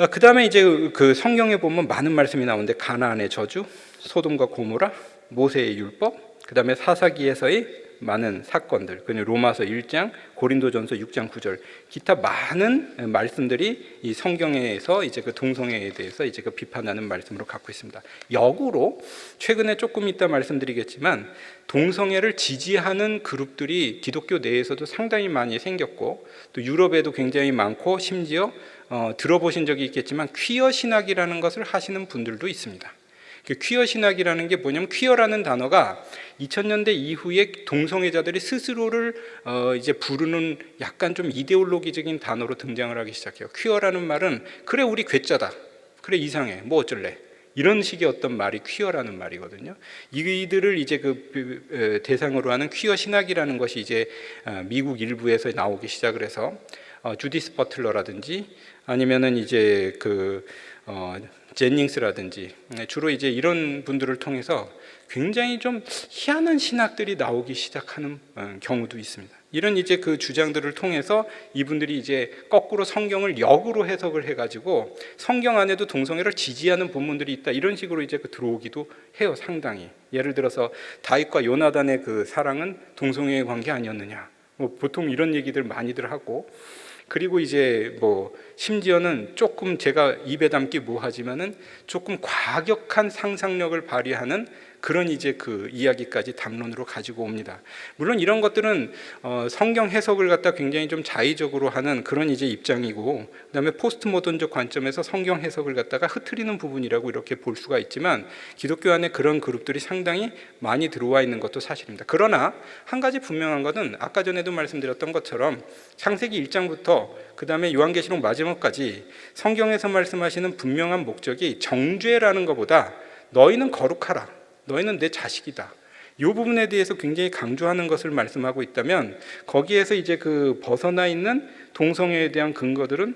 그 다음에 이제 그 성경에 보면 많은 말씀이 나오는데, 가나안의 저주, 소돔과 고모라, 모세의 율법, 그 다음에 사사기에서의 많은 사건들, 그리고 로마서 1장, 고린도전서 6장 9절, 기타 많은 말씀들이 이 성경에서 이제 그 동성애에 대해서 이제 그 비판하는 말씀으로 갖고 있습니다. 역으로 최근에 조금 이따 말씀드리겠지만 동성애를 지지하는 그룹들이 기독교 내에서도 상당히 많이 생겼고, 또 유럽에도 굉장히 많고, 심지어 들어보신 적이 있겠지만 퀴어 신학이라는 것을 하시는 분들도 있습니다. 퀴어 신학이라는 게 뭐냐면, 퀴어라는 단어가 2000년대 이후에 동성애자들이 스스로를 이제 부르는 약간 좀 이데올로기적인 단어로 등장을 하기 시작해요. 퀴어라는 말은 그래 우리 괴짜다, 그래 이상해, 뭐 어쩔래, 이런 식의 어떤 말이 퀴어라는 말이거든요. 이들을 이제 그 대상으로 하는 퀴어 신학이라는 것이 이제 미국 일부에서 나오기 시작을 해서 주디스 버틀러라든지 아니면은 이제 그 제닝스라든지 주로 이제 이런 분들을 통해서 굉장히 좀 희한한 신학들이 나오기 시작하는 경우도 있습니다. 이런 이제 그 주장들을 통해서 이분들이 이제 거꾸로 성경을 역으로 해석을 해가지고 성경 안에도 동성애를 지지하는 본문들이 있다, 이런 식으로 이제 그 들어오기도 해요. 상당히 예를 들어서 다윗과 요나단의 그 사랑은 동성애의 관계 아니었느냐, 뭐 보통 이런 얘기들 많이들 하고, 그리고 이제 뭐 심지어는 조금 제가 입에 담기 뭐하지만은 조금 과격한 상상력을 발휘하는 그런 이제 그 이야기까지 담론으로 가지고 옵니다. 물론 이런 것들은 성경 해석을 갖다 굉장히 좀 자의적으로 하는 그런 이제 입장이고, 그다음에 포스트 모던적 관점에서 성경 해석을 갖다가 흐트리는 부분이라고 이렇게 볼 수가 있지만, 기독교 안에 그런 그룹들이 상당히 많이 들어와 있는 것도 사실입니다. 그러나 한 가지 분명한 것은 아까 전에도 말씀드렸던 것처럼 창세기 1장부터 그 다음에 요한계시록 마지막까지 성경에서 말씀하시는 분명한 목적이 정죄라는 것보다 너희는 거룩하라, 너희는 내 자식이다, 이 부분에 대해서 굉장히 강조하는 것을 말씀하고 있다면, 거기에서 이제 그 벗어나 있는 동성애에 대한 근거들은,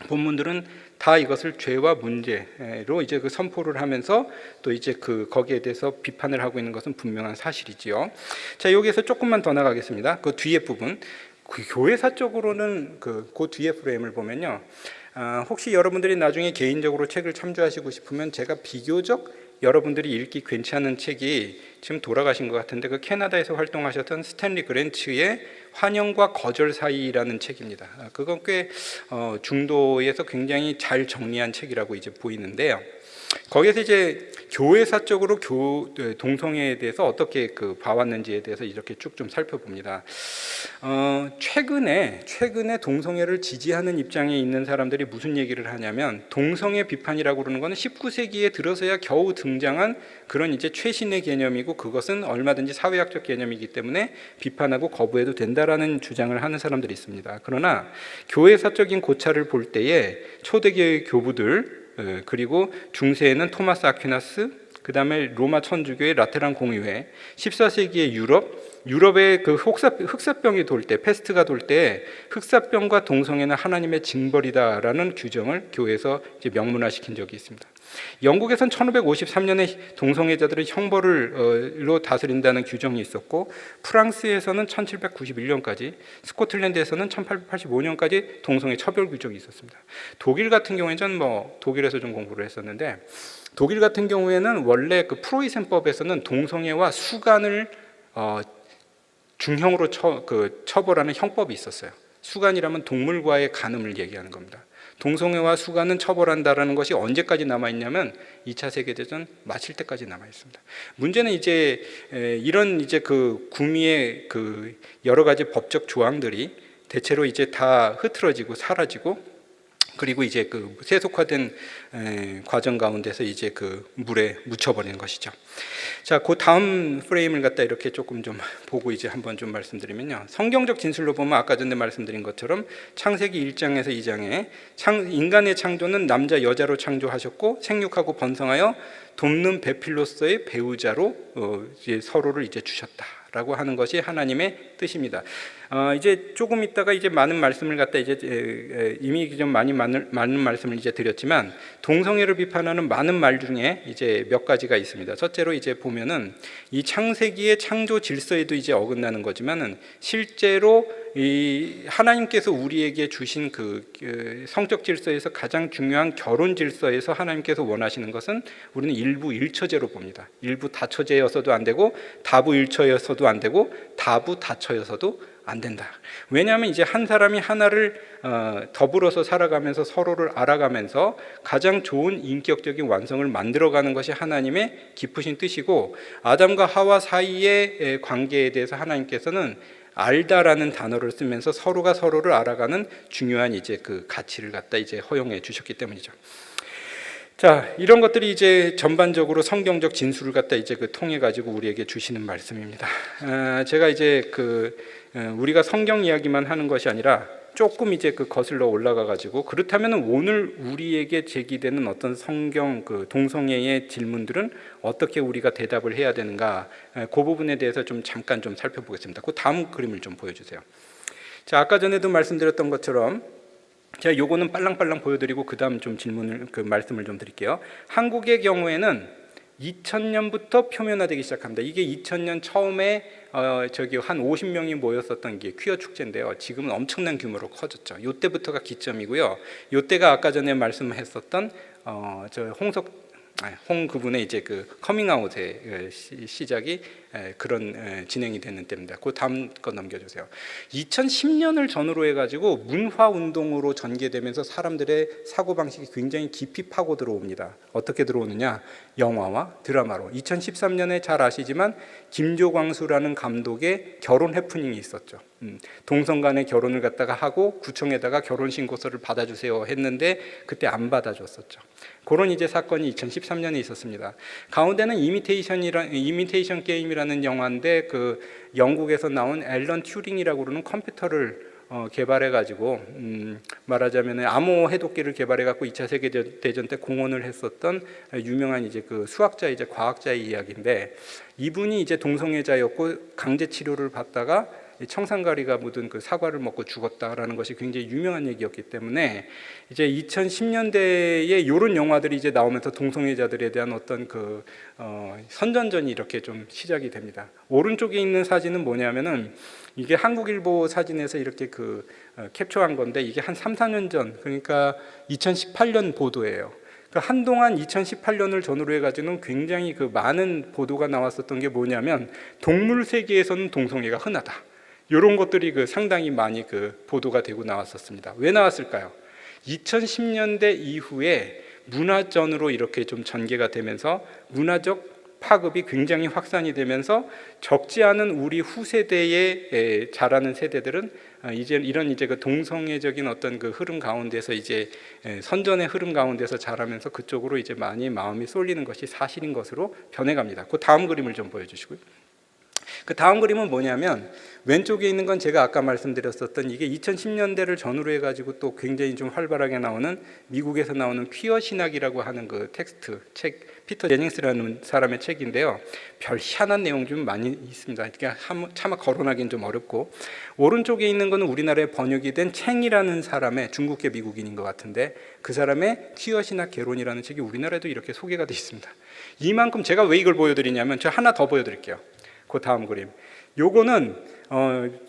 본문들은 다 이것을 죄와 문제로 이제 그 선포를 하면서 또 이제 그 거기에 대해서 비판을 하고 있는 것은 분명한 사실이지요. 자, 여기에서 조금만 더 나가겠습니다. 그 뒤에 부분, 그 교회사적으로는 그 뒤에 프레임을 보면요, 혹시 여러분들이 나중에 개인적으로 책을 참조하시고 싶으면 제가 비교적 여러분들이 읽기 괜찮은 책이 지금 돌아가신 것 같은데, 그 캐나다에서 활동하셨던 스탠리 그랜츠의 환영과 거절 사이라는 책입니다. 그건 꽤 중도에서 굉장히 잘 정리한 책이라고 이제 보이는데요. 거기에서 이제 교회사적으로 동성애에 대해서 어떻게 그 봐왔는지에 대해서 이렇게 쭉 좀 살펴봅니다. 최근에 동성애를 지지하는 입장에 있는 사람들이 무슨 얘기를 하냐면, 동성애 비판이라고 그러는 것은 19세기에 들어서야 겨우 등장한 그런 이제 최신의 개념이고, 그것은 얼마든지 사회학적 개념이기 때문에 비판하고 거부해도 된다라는 주장을 하는 사람들이 있습니다. 그러나 교회사적인 고찰을 볼 때에 초대교회 교부들, 그리고 중세에는 토마스 아퀴나스, 그 다음에 로마 천주교의 라테란 공의회, 14세기의 유럽의 그 흑사병이 돌 때, 페스트가 돌 때 흑사병과 동성애는 하나님의 징벌이다라는 규정을 교회에서 이제 명문화시킨 적이 있습니다. 영국에선 1553년에 동성애자들을 형벌로 다스린다는 규정이 있었고, 프랑스에서는 1791년까지, 스코틀랜드에서는 1885년까지 동성애 처벌 규정이 있었습니다. 독일 같은 경우에는 저는 독일에서 좀 공부를 했었는데, 독일 같은 경우에는 원래 그 프로이센법에서는 동성애와 수간을 중형으로 처벌하는 형법이 있었어요. 수간이라면 동물과의 간음을 얘기하는 겁니다. 동성애와 수간은 처벌한다라는 것이 언제까지 남아있냐면 2차 세계대전 마칠 때까지 남아있습니다. 문제는 이제 이런 이제 그 구미의 그 여러 가지 법적 조항들이 대체로 이제 다 흐트러지고 사라지고, 그리고 이제 그 세속화된 과정 가운데서 이제 그 물에 묻혀버리는 것이죠. 자, 그 다음 프레임을 갖다 이렇게 조금 좀 보고 이제 한번 좀 말씀드리면요. 성경적 진술로 보면 아까 전에 말씀드린 것처럼 창세기 1장에서 2장에 인간의 창조는 남자 여자로 창조하셨고 생육하고 번성하여 돕는 배필로서의 배우자로 이제 서로를 이제 주셨다라고 하는 것이 하나님의 뜻입니다. 이제 조금 있다가 이제 많은 말씀을 갖다 이제 이미 좀 많은 말씀을 이제 드렸지만 동성애를 비판하는 많은 말 중에 이제 몇 가지가 있습니다. 첫째로 이제 보면은 이 창세기의 창조 질서에도 이제 어긋나는 거지만은 실제로 이 하나님께서 우리에게 주신 그 성적 질서에서 가장 중요한 결혼 질서에서 하나님께서 원하시는 것은 우리는 일부 일처제로 봅니다. 일부 다처제여서도 안 되고 다부 일처여서도 안 되고 다부 다처여서도 안 된다. 왜냐하면 이제 한 사람이 하나를 더불어서 살아가면서 서로를 알아가면서 가장 좋은 인격적인 완성을 만들어가는 것이 하나님의 깊으신 뜻이고, 아담과 하와 사이의 관계에 대해서 하나님께서는 알다라는 단어를 쓰면서 서로가 서로를 알아가는 중요한 이제 그 가치를 갖다 이제 허용해 주셨기 때문이죠. 자, 이런 것들이 이제 전반적으로 성경적 진술을 갖다 이제 그 통해 가지고 우리에게 주시는 말씀입니다. 제가 이제 우리가 성경 이야기만 하는 것이 아니라 조금 이제 그 거슬러 올라가 가지고, 그렇다면 오늘 우리에게 제기되는 어떤 성경 그 동성애의 질문들은 어떻게 우리가 대답을 해야 되는가, 그 부분에 대해서 좀 잠깐 좀 살펴보겠습니다. 그 다음 그림을 좀 보여주세요. 자, 아까 전에도 말씀드렸던 것처럼 제가 요거는 빨랑빨랑 보여드리고 그 다음 좀 말씀을 좀 드릴게요. 한국의 경우에는 2000년부터 표면화되기 시작합니다. 이게 2000년 처음에 한 50명이 모였었던 게 퀴어 축제인데요. 지금은 엄청난 규모로 커졌죠. 이때부터가 기점이고요. 이때가 아까 전에 말씀했었던 홍 그분의 이제 그 커밍아웃의 시작이 그런 진행이 되는 때입니다. 그 다음 거 넘겨주세요. 2010년을 전후로 해가지고 문화 운동으로 전개되면서 사람들의 사고 방식이 굉장히 깊이 파고 들어옵니다. 어떻게 들어오느냐? 영화와 드라마로. 2013년에 잘 아시지만 김조광수라는 감독의 결혼 해프닝이 있었죠. 동성 간의 결혼을 갖다가 하고 구청에다가 결혼 신고서를 받아주세요 했는데 그때 안 받아줬었죠. 그런 이제 사건이 2013년에 있었습니다. 가운데는 이미테이션 게임이라는 영화인데 그 영국에서 나온 앨런 튜링이라고 그러는 컴퓨터를 개발해가지고 말하자면 암호 해독기를 개발해갖고 2차 세계대전 때 공헌을 했었던 유명한 이제 그 수학자이자 과학자의 이야기인데, 이분이 이제 동성애자였고 강제 치료를 받다가 청산가리가 묻은 그 사과를 먹고 죽었다라는 것이 굉장히 유명한 얘기였기 때문에 이제 2010년대에 이런 영화들이 이제 나오면서 동성애자들에 대한 어떤 그 선전전이 이렇게 좀 시작이 됩니다. 오른쪽에 있는 사진은 뭐냐면은 이게 한국일보 사진에서 이렇게 캡처한 건데, 이게 한 3, 4년 전, 그러니까 2018년 보도예요. 그러니까 한동안 2018년을 전후로 해가지고는 굉장히 많은 보도가 나왔었던 게 뭐냐면 동물 세계에서는 동성애가 흔하다. 이런 것들이 상당히 많이 보도가 되고 나왔었습니다. 왜 나왔을까요? 2010년대 이후에 문화전으로 이렇게 좀 전개가 되면서 문화적 파급이 굉장히 확산이 되면서 적지 않은 우리 후세대에 자라는 세대들은 이제 이런 그 동성애적인 어떤 그 흐름 가운데서 이제 선전의 흐름 가운데서 자라면서 그쪽으로 이제 많이 마음이 쏠리는 것이 사실인 것으로 변해갑니다. 그 다음 그림을 좀 보여주시고요. 그 다음 그림은 뭐냐면 왼쪽에 있는 건 제가 아까 말씀드렸었던 이게 2010년대를 전후로 해가지고 또 굉장히 좀 활발하게 나오는 미국에서 나오는 퀴어 신학이라고 하는 그 텍스트 책, 피터 제닝스라는 사람의 책인데요. 별 희한한 내용 좀 많이 있습니다. 그러니까 차마 거론하기는 좀 어렵고, 오른쪽에 있는 거는 우리나라에 번역이 된 챙이라는 사람의, 중국계 미국인인 것 같은데 그 사람의 퀴어 신학 개론이라는 책이 우리나라에도 이렇게 소개가 되어 있습니다. 이만큼 제가 왜 이걸 보여드리냐면 저 하나 더 보여드릴게요. 그 다음 그림. 요거는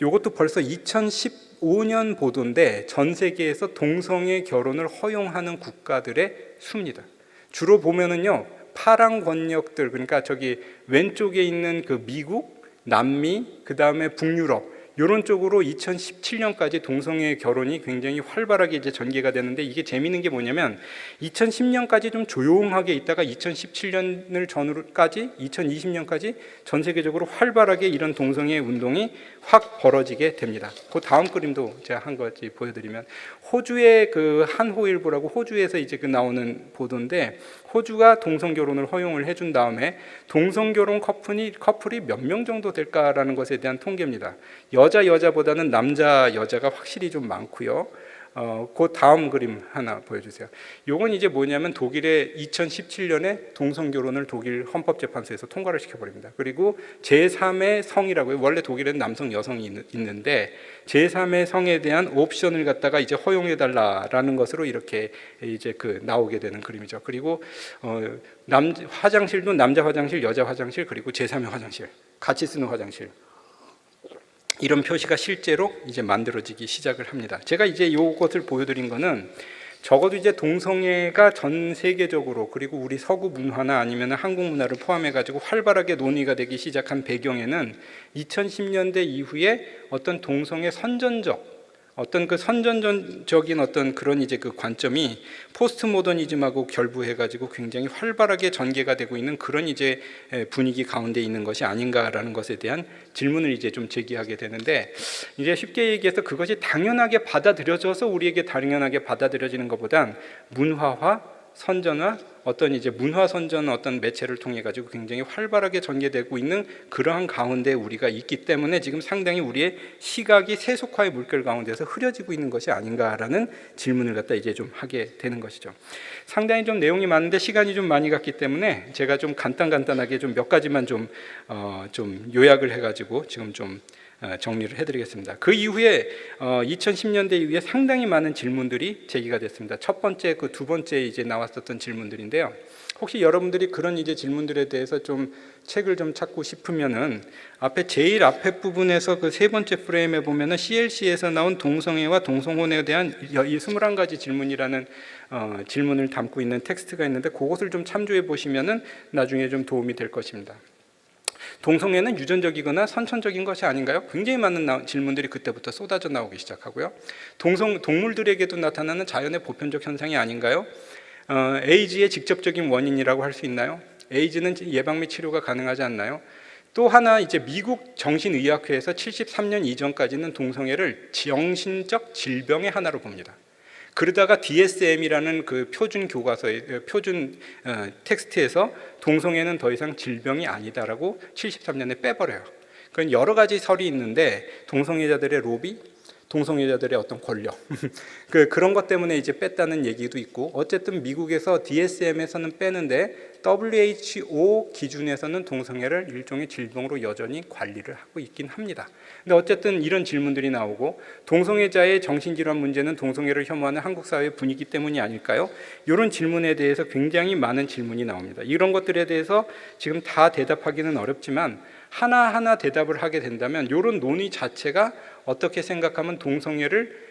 요것도 벌써 2015년 보도인데 전 세계에서 동성애 결혼을 허용하는 국가들의 수입니다. 주로 보면은요 파랑 권역들, 그러니까 왼쪽에 있는 그 미국, 남미, 그 다음에 북유럽, 이런 쪽으로 2017년까지 동성애 결혼이 굉장히 활발하게 이제 전개가 되는데, 이게 재미있는 게 뭐냐면 2010년까지 좀 조용하게 있다가 2017년을 전후로까지 2020년까지 전 세계적으로 활발하게 이런 동성애 운동이 확 벌어지게 됩니다. 그 다음 그림도 제가 한 가지 보여드리면, 호주의 그 한호일보라고 호주에서 이제 그 나오는 보도인데, 호주가 동성 결혼을 허용을 해준 다음에 동성 결혼 커플이 몇 명 정도 될까라는 것에 대한 통계입니다. 여자보다는 여자가 확실히 좀 많고요. 그 다음 그림 하나 보여주세요. 요건 이제 뭐냐면 독일의 2017년에 동성 결혼을 독일 헌법재판소에서 통과를 시켜버립니다. 그리고 제3의 성이라고요. 원래 독일에는 남성, 여성이 있는데 제3의 성에 대한 옵션을 갖다가 이제 허용해달라라는 것으로 이렇게 이제 그 나오게 되는 그림이죠. 그리고 화장실도 남자 화장실, 여자 화장실, 그리고 제3의 화장실, 같이 쓰는 화장실. 이런 표시가 실제로 이제 만들어지기 시작을 합니다. 제가 이제 이것을 보여드린 거는 적어도 이제 동성애가 전 세계적으로, 그리고 우리 서구 문화나 아니면 한국 문화를 포함해 가지고 활발하게 논의가 되기 시작한 배경에는 2010년대 이후에 어떤 동성애 선전적인 어떤 그런 이제 그 관점이 포스트 모더니즘하고 결부해 가지고 굉장히 활발하게 전개가 되고 있는 그런 이제 분위기 가운데 있는 것이 아닌가라는 것에 대한 질문을 이제 좀 제기하게 되는데, 이제 쉽게 얘기해서 그것이 당연하게 받아들여져서 우리에게 당연하게 받아들여지는 것보단 문화화, 선전화, 어떤 이제 문화 선전 어떤 매체를 통해 가지고 굉장히 활발하게 전개되고 있는 그러한 가운데 우리가 있기 때문에 지금 상당히 우리의 시각이 세속화의 물결 가운데서 흐려지고 있는 것이 아닌가라는 질문을 갖다 이제 좀 하게 되는 것이죠. 상당히 좀 내용이 많은데 시간이 좀 많이 갔기 때문에 제가 좀 간단하게 좀 몇 가지만 좀 요약을 해가지고 지금 좀 정리를 해드리겠습니다. 그 이후에 2010년대 이후에 상당히 많은 질문들이 제기가 됐습니다. 첫 번째, 그 두 번째 이제 나왔었던 질문들인데요. 혹시 여러분들이 그런 이제 질문들에 대해서 좀 책을 좀 찾고 싶으면은 제일 앞에 부분에서 그 세 번째 프레임에 보면은 CLC에서 나온 동성애와 동성혼에 대한 이 21가지 질문이라는 질문을 담고 있는 텍스트가 있는데, 그것을 좀 참조해 보시면은 나중에 좀 도움이 될 것입니다. 동성애는 유전적이거나 선천적인 것이 아닌가요? 굉장히 많은 질문들이 그때부터 쏟아져 나오기 시작하고요. 동물들에게도 나타나는 자연의 보편적 현상이 아닌가요? 에이즈의 직접적인 원인이라고 할 수 있나요? 에이즈는 예방 및 치료가 가능하지 않나요? 또 하나, 이제 미국 정신의학회에서 73년 이전까지는 동성애를 정신적 질병의 하나로 봅니다. 그러다가 DSM이라는 그 표준 교과서의 표준 텍스트에서 동성애는 더 이상 질병이 아니다라고 73년에 빼버려요. 그건 여러 가지 설이 있는데, 동성애자들의 로비, 동성애자들의 어떤 권력 그런 것 때문에 이제 뺐다는 얘기도 있고, 어쨌든 미국에서 DSM에서는 빼는데 WHO 기준에서는 동성애를 일종의 질병으로 여전히 관리를 하고 있긴 합니다. 근데 어쨌든 이런 질문들이 나오고, 동성애자의 정신질환 문제는 동성애를 혐오하는 한국 사회의 분위기 때문이 아닐까요? 이런 질문에 대해서 굉장히 많은 질문이 나옵니다. 이런 것들에 대해서 지금 다 대답하기는 어렵지만 하나하나 대답을 하게 된다면 이런 논의 자체가 어떻게 생각하면 동성애를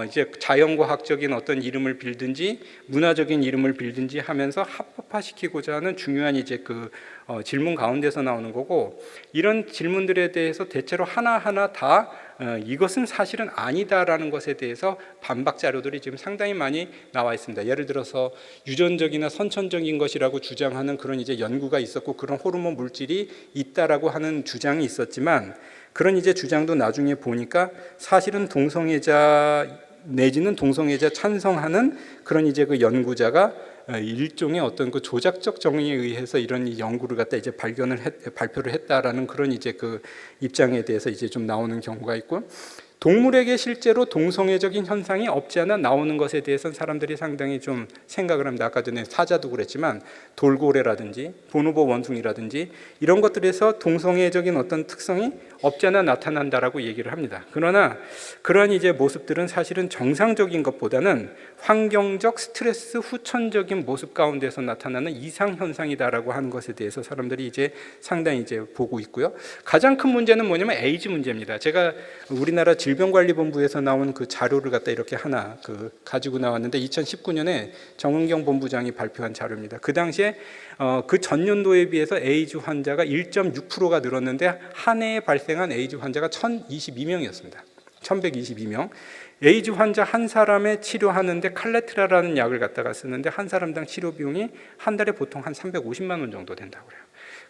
이제 자연과학적인 어떤 이름을 빌든지 문화적인 이름을 빌든지 하면서 합법화시키고자 하는 중요한 이제 그 질문 가운데서 나오는 거고, 이런 질문들에 대해서 대체로 하나하나 다 이것은 사실은 아니다라는 것에 대해서 반박 자료들이 지금 상당히 많이 나와 있습니다. 예를 들어서 유전적이나 선천적인 것이라고 주장하는 그런 이제 연구가 있었고, 그런 호르몬 물질이 있다라고 하는 주장이 있었지만, 그런 이제 주장도 나중에 보니까 사실은 동성애자 내지는 동성애자 찬성하는 그런 이제 그 연구자가 일종의 어떤 그 조작적 정의에 의해서 이런 연구를 갖다 이제 발표를 했다라는 그런 이제 그 입장에 대해서 이제 좀 나오는 경우가 있고, 동물에게 실제로 동성애적인 현상이 없지 않아 나오는 것에 대해서는 사람들이 상당히 좀 생각을 합니다. 아까 전에 사자도 그랬지만 돌고래라든지 보노보 원숭이라든지 이런 것들에서 동성애적인 어떤 특성이 없지 않아 나타난다라고 얘기를 합니다. 그러나 그러한 이제 모습들은 사실은 정상적인 것보다는 환경적 스트레스 후천적인 모습 가운데서 나타나는 이상 현상이다라고 하는 것에 대해서 사람들이 이제 상당히 이제 보고 있고요. 가장 큰 문제는 뭐냐면 에이즈 문제입니다. 제가 우리나라 질병관리본부에서 나온 그 자료를 갖다 이렇게 하나 가지고 나왔는데, 2019년에 정은경 본부장이 발표한 자료입니다. 그 당시에 그 전년도에 비해서 에이즈 환자가 1.6%가 늘었는데 한 해에 발생 발생한 에이즈 환자가 1022명이었습니다. 1122명. 에이즈 환자 한 사람에 치료하는데 칼레트라라는 약을 갖다가 쓰는데 한 사람당 치료 비용이 한 달에 보통 한 350만 원 정도 된다고 그래요.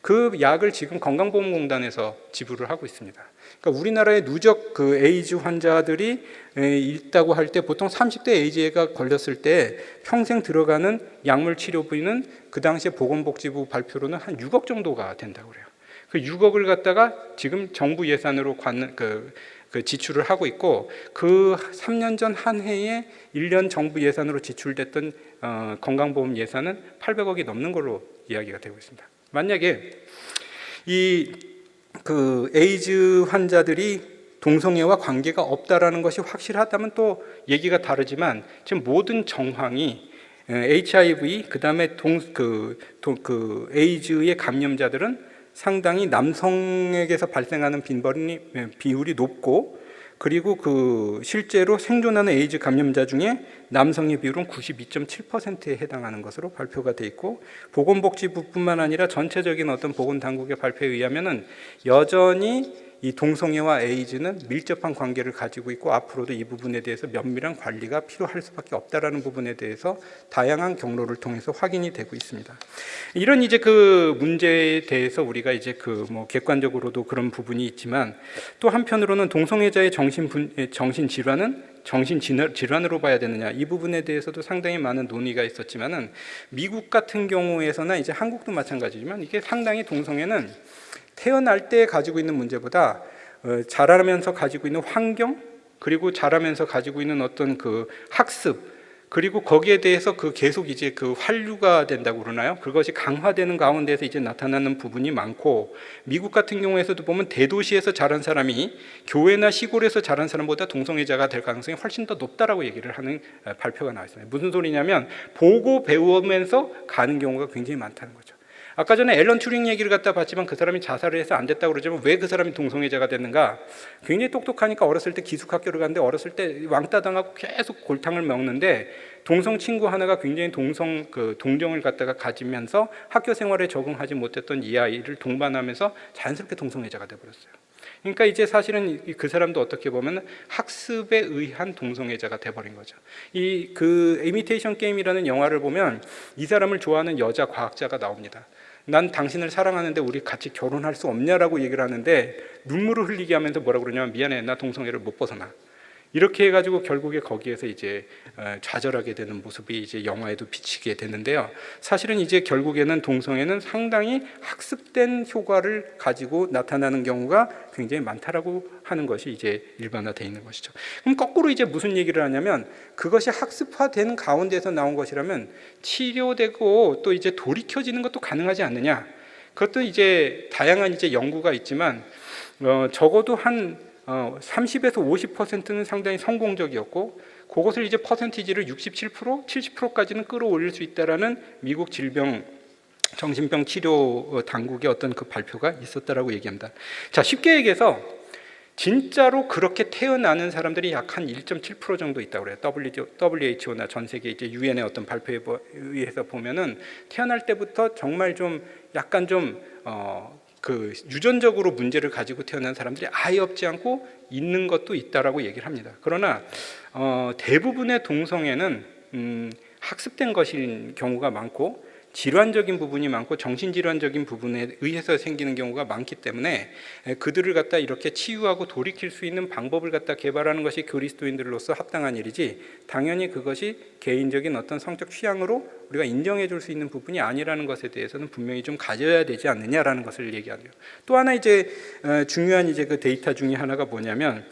그 약을 지금 건강보험공단에서 지불을 하고 있습니다. 그러니까 우리나라의 누적 그 에이즈 환자들이 있다고 할 때 보통 30대 에이즈가 걸렸을 때 평생 들어가는 약물 치료비는 그 당시에 보건복지부 발표로는 한 6억 정도가 된다고 그래요. 그 6억을 갖다가 지금 정부 예산으로 그 지출을 하고 있고, 그 3년 전 한 해에 1년 정부 예산으로 지출됐던 건강보험 예산은 800억이 넘는 걸로 이야기가 되고 있습니다. 만약에 그 에이즈 환자들이 동성애와 관계가 없다라는 것이 확실하다면 또 얘기가 다르지만, 지금 모든 정황이 HIV 그다음에 그 에이즈의 감염자들은 상당히 남성에게서 발생하는 비율이 높고, 그리고 그 실제로 생존하는 에이즈 감염자 중에 남성의 비율은 92.7%에 해당하는 것으로 발표가 돼 있고, 보건복지부뿐만 아니라 전체적인 어떤 보건당국의 발표에 의하면은 여전히 이 동성애와 에이즈는 밀접한 관계를 가지고 있고, 앞으로도 이 부분에 대해서 면밀한 관리가 필요할 수밖에 없다라는 부분에 대해서 다양한 경로를 통해서 확인이 되고 있습니다. 이런 이제 그 문제에 대해서 우리가 이제 그 뭐 객관적으로도 그런 부분이 있지만, 또 한편으로는 동성애자의 정신 질환은 정신 질환으로 봐야 되느냐, 이 부분에 대해서도 상당히 많은 논의가 있었지만은, 미국 같은 경우에서나 이제 한국도 마찬가지지만, 이게 상당히 동성애는 태어날 때 가지고 있는 문제보다 자라면서 가지고 있는 환경, 그리고 자라면서 가지고 있는 어떤 그 학습, 그리고 거기에 대해서 그 계속 이제 그 환류가 된다고 그러나요? 그것이 강화되는 가운데서 이제 나타나는 부분이 많고, 미국 같은 경우에서도 보면 대도시에서 자란 사람이 교회나 시골에서 자란 사람보다 동성애자가 될 가능성이 훨씬 더 높다라고 얘기를 하는 발표가 나와 있습니다. 무슨 소리냐면, 보고 배우면서 가는 경우가 굉장히 많다는 거죠. 아까 전에 앨런 튜링 얘기를 갖다 봤지만, 그 사람이 자살을 해서 안 됐다고 그러지만 왜 그 사람이 동성애자가 됐는가? 굉장히 똑똑하니까 어렸을 때 기숙학교를 갔는데 어렸을 때 왕따 당하고 계속 골탕을 먹는데, 동성 친구 하나가 굉장히 동정을 갖다가 가지면서 학교 생활에 적응하지 못했던 이 아이를 동반하면서 자연스럽게 동성애자가 돼버렸어요. 그러니까 이제 사실은 그 사람도 어떻게 보면 학습에 의한 동성애자가 돼버린 거죠. 그 이미테이션 게임이라는 영화를 보면 이 사람을 좋아하는 여자 과학자가 나옵니다. 난 당신을 사랑하는데 우리 같이 결혼할 수 없냐라고 얘기를 하는데, 눈물을 흘리게 하면서 뭐라고 그러냐면, 미안해, 나 동성애를 못 벗어나. 이렇게 해가지고 결국에 거기에서 이제 좌절하게 되는 모습이 이제 영화에도 비치게 되는데요. 사실은 이제 결국에는 동성애는 상당히 학습된 효과를 가지고 나타나는 경우가 굉장히 많다라고 하는 것이 이제 일반화되어 있는 것이죠. 그럼 거꾸로 이제 무슨 얘기를 하냐면, 그것이 학습화된 가운데서 나온 것이라면 치료되고 또 이제 돌이켜지는 것도 가능하지 않느냐? 그것도 이제 다양한 이제 연구가 있지만, 적어도 한 30에서 50%는 상당히 성공적이었고, 그것을 이제 퍼센티지를 67%, 70%까지는 끌어올릴 수 있다라는 미국 정신병 치료 당국의 어떤 그 발표가 있었다라고 얘기합니다. 자, 쉽게 얘기해서 진짜로 그렇게 태어나는 사람들이 약 한 1.7% 정도 있다고 그래요. WHO나 전 세계 이제 유엔의 어떤 발표에 의해서 보면은 태어날 때부터 정말 좀 약간 좀 그 유전적으로 문제를 가지고 태어난 사람들이 아예 없지 않고 있는 것도 있다라고 얘기를 합니다. 그러나 대부분의 동성애는 학습된 것인 경우가 많고, 질환적인 부분이 많고 정신질환적인 부분에 의해서 생기는 경우가 많기 때문에, 그들을 갖다 이렇게 치유하고 돌이킬 수 있는 방법을 갖다 개발하는 것이 그리스도인들로서 합당한 일이지, 당연히 그것이 개인적인 어떤 성적 취향으로 우리가 인정해 줄 수 있는 부분이 아니라는 것에 대해서는 분명히 좀 가져야 되지 않느냐라는 것을 얘기하네요. 또 하나 이제 중요한 이제 그 데이터 중에 하나가 뭐냐면,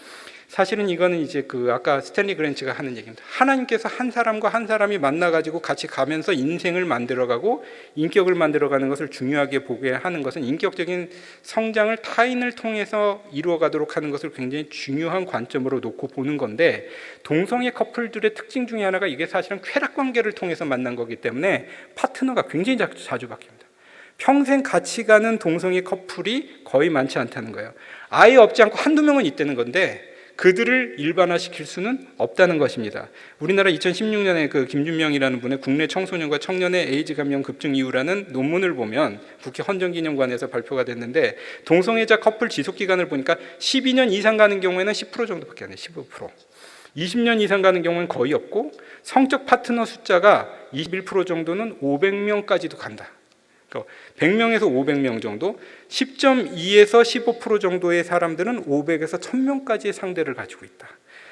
사실은 이거는 이제 그 아까 스탠리 그랜츠가 하는 얘기입니다. 하나님께서 한 사람과 한 사람이 만나가지고 같이 가면서 인생을 만들어가고 인격을 만들어가는 것을 중요하게 보게 하는 것은, 인격적인 성장을 타인을 통해서 이루어가도록 하는 것을 굉장히 중요한 관점으로 놓고 보는 건데, 동성애 커플들의 특징 중에 하나가 이게 사실은 쾌락 관계를 통해서 만난 거기 때문에 파트너가 굉장히 자주 바뀝니다. 평생 같이 가는 동성애 커플이 거의 많지 않다는 거예요. 아예 없지 않고 한두 명은 있다는 건데, 그들을 일반화시킬 수는 없다는 것입니다. 우리나라 2016년에 그 김준명이라는 분의 국내 청소년과 청년의 에이즈 감염 급증 이유라는 논문을 보면 국회 헌정기념관에서 발표가 됐는데 동성애자 커플 지속 기간을 보니까 12년 이상 가는 경우에는 10% 정도밖에 안 해요. 15%. 20년 이상 가는 경우는 거의 없고 성적 파트너 숫자가 21% 정도는 500명까지도 간다. 100명에서 500명 정도, 10.2에서 15% 정도의 사람들은 500에서 1000명까지의 상대를 가지고 있다.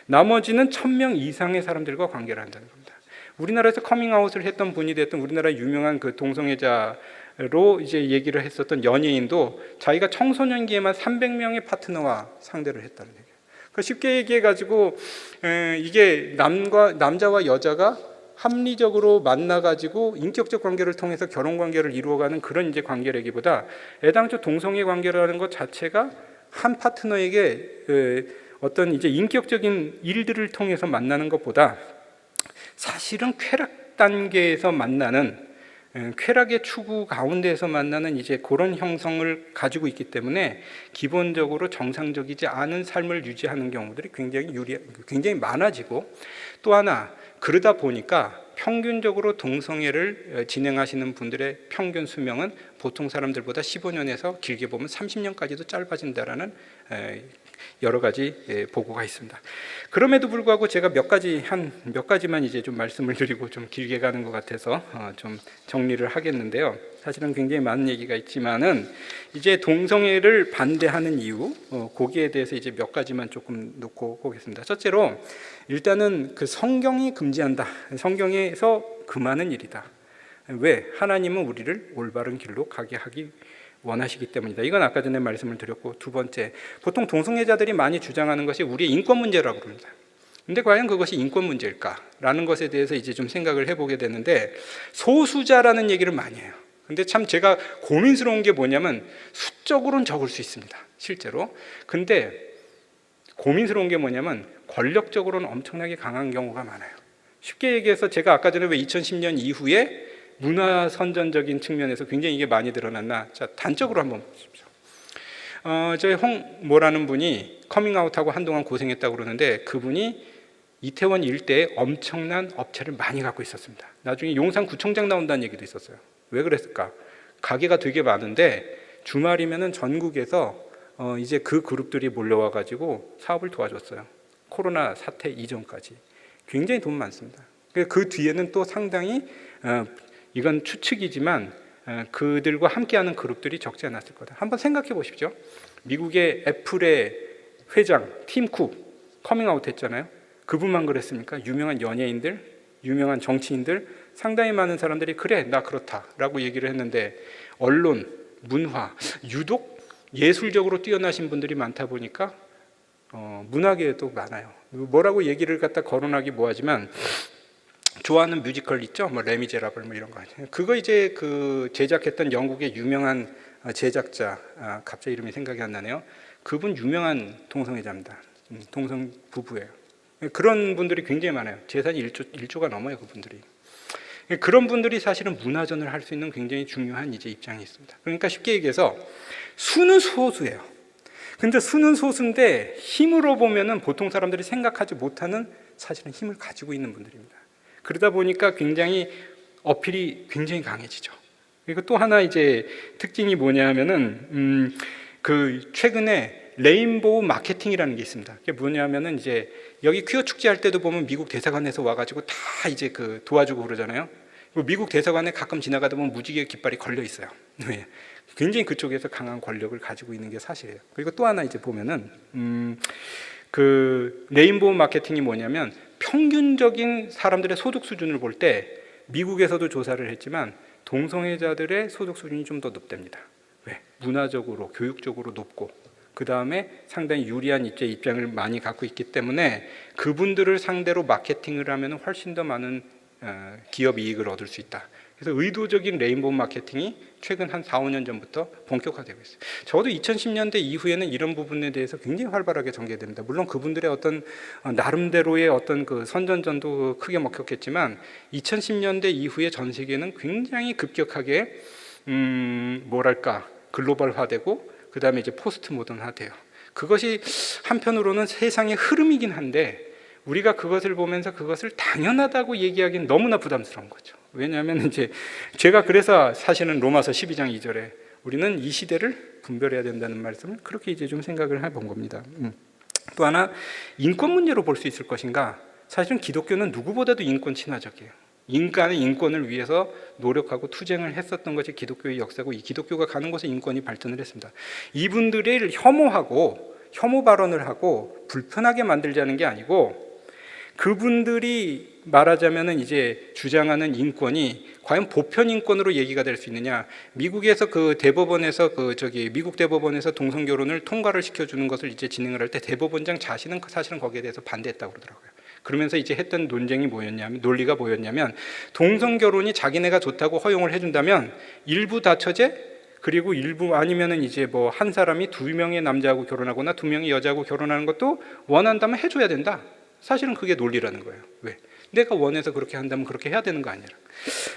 나머지는 1000명 이상의 사람들과 관계를 한다는 겁니다. 우리나라에서 커밍아웃을 했던 분이 됐던 우리나라 유명한 그 동성애자로 이제 얘기를 했었던 연예인도 자기가 청소년기에만 300명의 파트너와 상대를 했다는 얘기예요. 쉽게 얘기해 가지고 이게 남자와 여자가 합리적으로 만나가지고 인격적 관계를 통해서 결혼 관계를 이루어가는 그런 이제 관계라기보다 애당초 동성애 관계라는 것 자체가 한 파트너에게 어떤 이제 인격적인 일들을 통해서 만나는 것보다 사실은 쾌락 단계에서 만나는 쾌락의 추구 가운데에서 만나는 이제 그런 형성을 가지고 있기 때문에 기본적으로 정상적이지 않은 삶을 유지하는 경우들이 굉장히 많아지고 또 하나 그러다 보니까 평균적으로 동성애를 진행하시는 분들의 평균 수명은 보통 사람들보다 15년에서 길게 보면 30년까지도 짧아진다라는 여러 가지 보고가 있습니다. 그럼에도 불구하고 제가 몇 가지만 이제 좀 말씀을 드리고 좀 길게 가는 것 같아서 좀 정리를 하겠는데요. 사실은 굉장히 많은 얘기가 있지만은 이제 동성애를 반대하는 이유, 거기에 대해서 이제 몇 가지만 조금 놓고 보겠습니다. 첫째로 일단은 그 성경이 금지한다. 성경에서 금하는 일이다. 왜? 하나님은 우리를 올바른 길로 가게 하기 원하시기 때문이다. 이건 아까 전에 말씀을 드렸고, 두 번째, 보통 동성애자들이 많이 주장하는 것이 우리의 인권 문제라고 합니다. 근데 과연 그것이 인권 문제일까라는 것에 대해서 이제 좀 생각을 해보게 되는데, 소수자라는 얘기를 많이 해요. 근데 참 제가 고민스러운 게 뭐냐면 수적으로는 적을 수 있습니다, 실제로. 근데 고민스러운 게 뭐냐면 권력적으로는 엄청나게 강한 경우가 많아요. 쉽게 얘기해서 제가 아까 전에 왜 2010년 이후에 문화 선전적인 측면에서 굉장히 이게 많이 드러났나? 자, 단적으로 한번 보십시오. 저희 홍모라는 분이 커밍아웃하고 한동안 고생했다고 그러는데, 그분이 이태원 일대에 엄청난 업체를 많이 갖고 있었습니다. 나중에 용산구청장 나온다는 얘기도 있었어요. 왜 그랬을까? 가게가 되게 많은데 주말이면은 전국에서 이제 그 그룹들이 몰려와 가지고 사업을 도와줬어요. 코로나 사태 이전까지. 굉장히 돈 많습니다. 그 뒤에는 또 상당히 이건 추측이지만 그들과 함께하는 그룹들이 적지 않았을 거다. 한번 생각해 보십시오. 미국의 애플의 회장 팀 쿡 커밍아웃 했잖아요. 그분만 그랬습니까? 유명한 연예인들, 유명한 정치인들, 상당히 많은 사람들이 그래 나 그렇다라고 얘기를 했는데, 언론, 문화, 유독 예술적으로 뛰어나신 분들이 많다 보니까 문화계에도 많아요. 뭐라고 얘기를 갖다 거론하기 뭐하지만 좋아하는 뮤지컬 있죠? 뭐 레미제라블 뭐 이런 거. 그거 이제 그 제작했던 영국의 유명한 제작자, 갑자기 이름이 생각이 안 나네요. 그분 유명한 동성애자입니다. 동성 부부예요. 그런 분들이 굉장히 많아요. 재산이 1조가 넘어요, 그분들이. 그런 분들이 사실은 문화전을 할 수 있는 굉장히 중요한 이제 입장이 있습니다. 그러니까 쉽게 얘기해서 수는 소수예요. 근데 수는 소수인데 힘으로 보면은 보통 사람들이 생각하지 못하는 사실은 힘을 가지고 있는 분들입니다. 그러다 보니까 굉장히 어필이 굉장히 강해지죠. 그리고 또 하나 이제 특징이 뭐냐 하면은 그 최근에 레인보우 마케팅이라는 게 있습니다. 그게 뭐냐면은 이제 여기 퀴어 축제 할 때도 보면 미국 대사관에서 와가지고 다 이제 그 도와주고 그러잖아요. 미국 대사관에 가끔 지나가다 보면 무지개 깃발이 걸려 있어요. 굉장히 그쪽에서 강한 권력을 가지고 있는 게 사실이에요. 그리고 또 하나 이제 보면은 그 레인보우 마케팅이 뭐냐면 평균적인 사람들의 소득 수준을 볼 때 미국에서도 조사를 했지만 동성애자들의 소득 수준이 좀 더 높답니다. 왜? 문화적으로, 교육적으로 높고, 그 다음에 상당히 유리한 입장을 많이 갖고 있기 때문에 그분들을 상대로 마케팅을 하면 훨씬 더 많은 기업 이익을 얻을 수 있다. 그래서 의도적인 레인보우 마케팅이 최근 한 4, 5년 전부터 본격화되고 있어요. 적어도 2010년대 이후에는 이런 부분에 대해서 굉장히 활발하게 전개됩니다. 물론 그분들의 어떤 나름대로의 어떤 그 선전전도 크게 먹혔겠지만 2010년대 이후에 전 세계는 굉장히 급격하게 뭐랄까 글로벌화되고, 그 다음에 이제 포스트 모던화돼요. 그것이 한편으로는 세상의 흐름이긴 한데 우리가 그것을 보면서 그것을 당연하다고 얘기하기는 너무나 부담스러운 거죠. 왜냐하면 이제 제가 그래서 사실은 로마서 12장 2절에 우리는 이 시대를 분별해야 된다는 말씀을 그렇게 이제 좀 생각을 해본 겁니다. 또 하나, 인권 문제로 볼 수 있을 것인가? 사실은 기독교는 누구보다도 인권 친화적이에요. 인간의 인권을 위해서 노력하고 투쟁을 했었던 것이 기독교의 역사고, 이 기독교가 가는 곳에 인권이 발전을 했습니다. 이분들을 혐오하고 혐오 발언을 하고 불편하게 만들자는 게 아니고, 그분들이 말하자면은 이제 주장하는 인권이 과연 보편 인권으로 얘기가 될 수 있느냐. 미국에서 그 대법원에서 미국 대법원에서 동성 결혼을 통과를 시켜주는 것을 이제 진행을 할 때 대법원장 자신은 사실은 거기에 대해서 반대했다고 그러더라고요. 그러면서 이제 했던 논리가 뭐였냐면 동성 결혼이 자기네가 좋다고 허용을 해준다면 일부 다처제 그리고 일부 아니면은 이제 뭐 한 사람이 2명의 남자하고 결혼하거나 2명의 여자하고 결혼하는 것도 원한다면 해줘야 된다. 사실은 그게 논리라는 거예요. 왜? 내가 원해서 그렇게 한다면 그렇게 해야 되는 거 아니라.